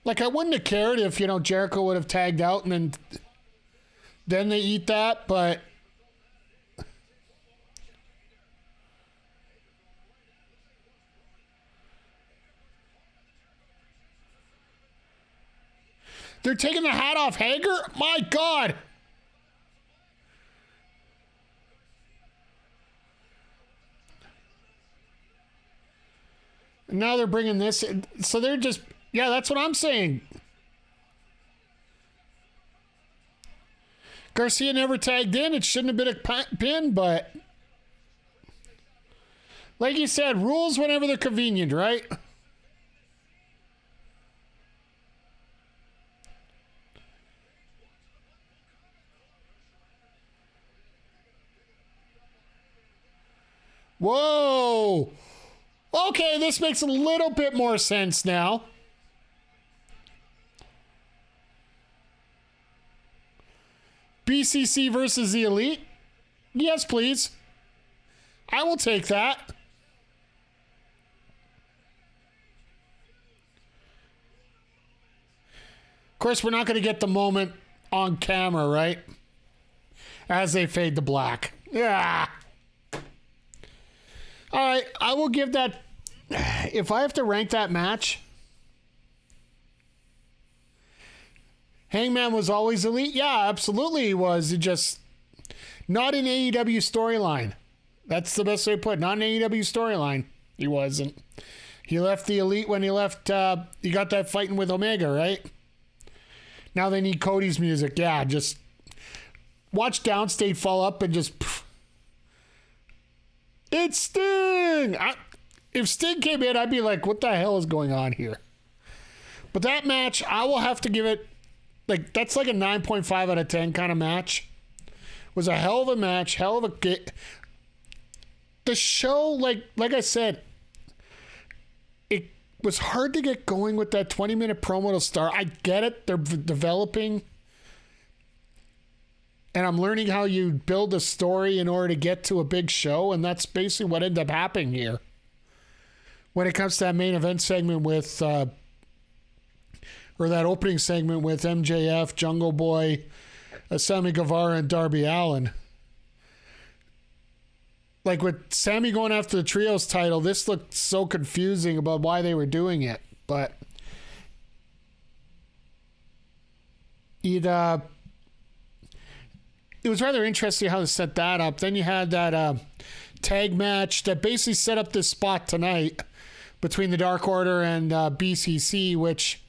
Like, I wouldn't have cared if, Jericho would have tagged out and then they eat that, but they're taking the hat off Hager? My God. And now they're bringing this in. So they're just... Yeah, that's what I'm saying. Garcia never tagged in. It shouldn't have been a pin, but like you said, rules whenever they're convenient, right? Whoa. Okay, this makes a little bit more sense now. BCC versus the Elite? Yes, please. I will take that. Of course, we're not going to get the moment on camera, right? As they fade to black. Yeah. All right, I will give that... If I have to rank that match... Hangman was always elite? Yeah, absolutely he was. He just... Not in AEW storyline. That's the best way to put it. Not in AEW storyline. He wasn't. He left the Elite when he left... he got that fighting with Omega, right? Now they need Cody's music. Yeah, just... Watch Downstate fall up and just... Pff. It's Sting! If Sting came in, I'd be like, what the hell is going on here? But that match, I will have to give it... Like, that's like a 9.5 out of 10 kind of match. It was a hell of a match, hell of a... The show, like I said, it was hard to get going with that 20-minute promo to start. I get it. They're developing. And I'm learning how you build a story in order to get to a big show. And that's basically what ended up happening here. When it comes to that main event segment with... or that opening segment with MJF, Jungle Boy, Sammy Guevara, and Darby Allin. Like with Sammy going after the Trios title, this looked so confusing about why they were doing it. But it was rather interesting how they set that up. Then you had that tag match that basically set up this spot tonight between the Dark Order and BCC, which...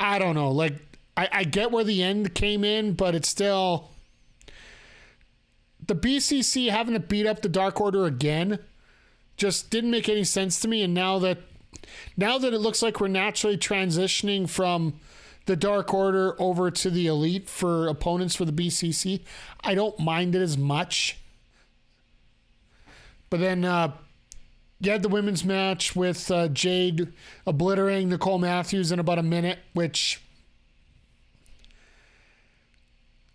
I don't know. Like, I get where the end came in, but it's still... The BCC having to beat up the Dark Order again just didn't make any sense to me. And now that it looks like we're naturally transitioning from the Dark Order over to the Elite for opponents for the BCC, I don't mind it as much. But then you had the women's match with Jade obliterating Nicole Matthews in about a minute, which...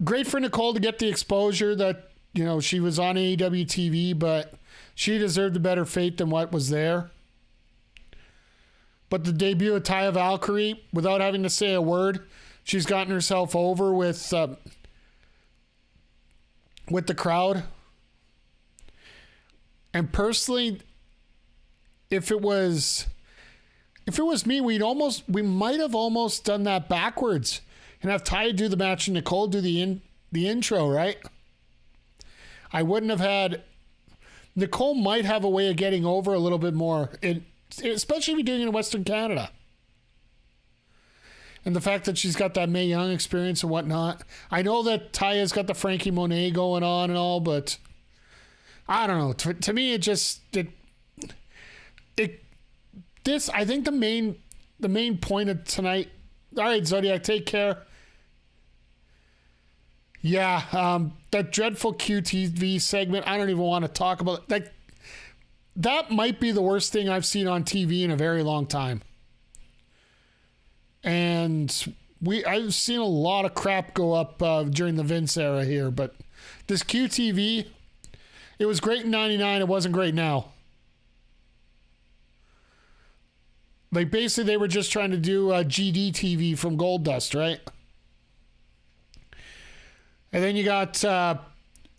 Great for Nicole to get the exposure that, you know, she was on AEW TV, but she deserved a better fate than what was there. But the debut of Taya Valkyrie, without having to say a word, she's gotten herself over with the crowd. And personally, if it was me, we might have almost done that backwards and have Taya do the match and Nicole do the intro, right? I wouldn't have had... Nicole might have a way of getting over a little bit more, especially if you're doing it in Western Canada. And the fact that she's got that Mae Young experience and whatnot. I know that Taya's got the Frankie Monet going on and all, but I don't know. To me, I think the main point of tonight... All right, Zodiac, take care. Yeah, that dreadful QTV segment, I don't even want to talk about it. That might be the worst thing I've seen on TV in a very long time. And I've seen a lot of crap go up during the Vince era here, but this QTV, it was great in 99, it wasn't great now. Like, basically, they were just trying to do GD TV from Goldust, right? And then you got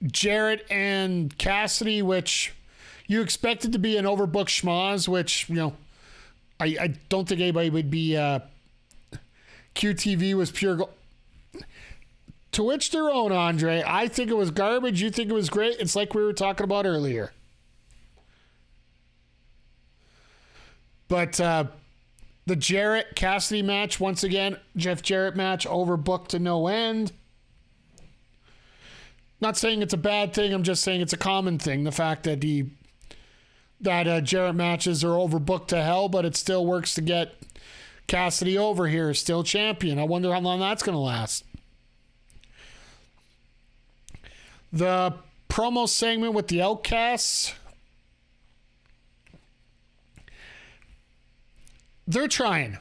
Jarrett and Cassidy, which you expected to be an overbooked schmoz, which, you know, I don't think anybody would be... QTV was pure... To which their own, Andre. I think it was garbage. You think it was great. It's like we were talking about earlier. But... the Jarrett Cassidy match, once again, Jeff Jarrett match, overbooked to no end. Not saying it's a bad thing, I'm just saying it's a common thing. The fact that Jarrett matches are overbooked to hell, but it still works to get Cassidy over here, still champion. I wonder how long that's going to last. The promo segment with the Outcasts... They're trying.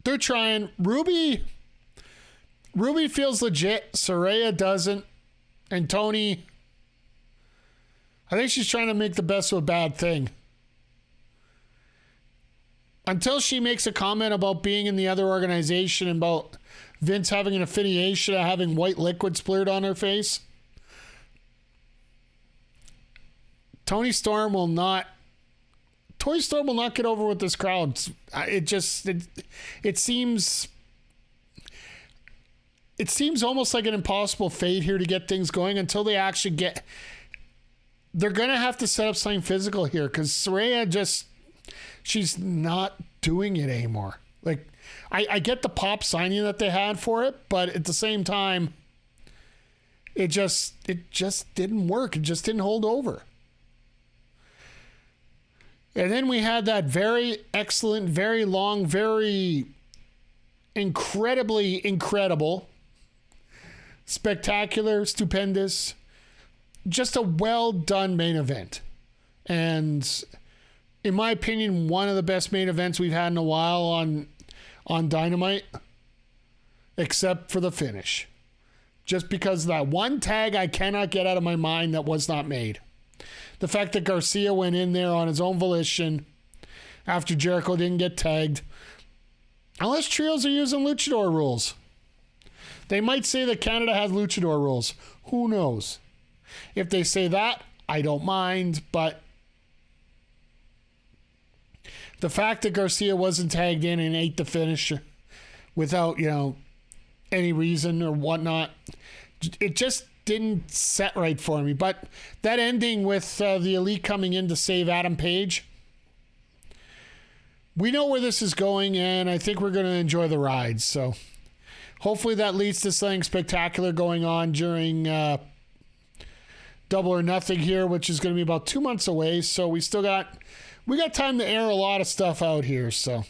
Ruby feels legit. Saraya doesn't. And Tony, I think she's trying to make the best of a bad thing. Until she makes a comment about being in the other organization and about Vince having an affiliation of having white liquid splurred on her face. Toni Storm will not get over with this crowd. It seems almost like an impossible fate here to get things going until they actually get... They're going to have to set up something physical here because Saraya she's not doing it anymore. Like, I get the pop signing that they had for it, but at the same time, it just didn't work. It just didn't hold over. And then we had that very excellent, very long, very incredibly incredible, spectacular, stupendous, just a well-done main event. And in my opinion, one of the best main events we've had in a while on Dynamite, except for the finish. Just because of that one tag I cannot get out of my mind that was not made. The fact that Garcia went in there on his own volition after Jericho didn't get tagged. Unless trios are using luchador rules. They might say that Canada has luchador rules. Who knows? If they say that, I don't mind, but the fact that Garcia wasn't tagged in and ate the finish without, any reason or whatnot, it just didn't set right for me. But that ending with the Elite coming in to save Adam Page, we know where this is going, and I think we're going to enjoy the ride. So hopefully that leads to something spectacular going on during Double or Nothing here, which is going to be about 2 months away. So we got time to air a lot of stuff out here. So.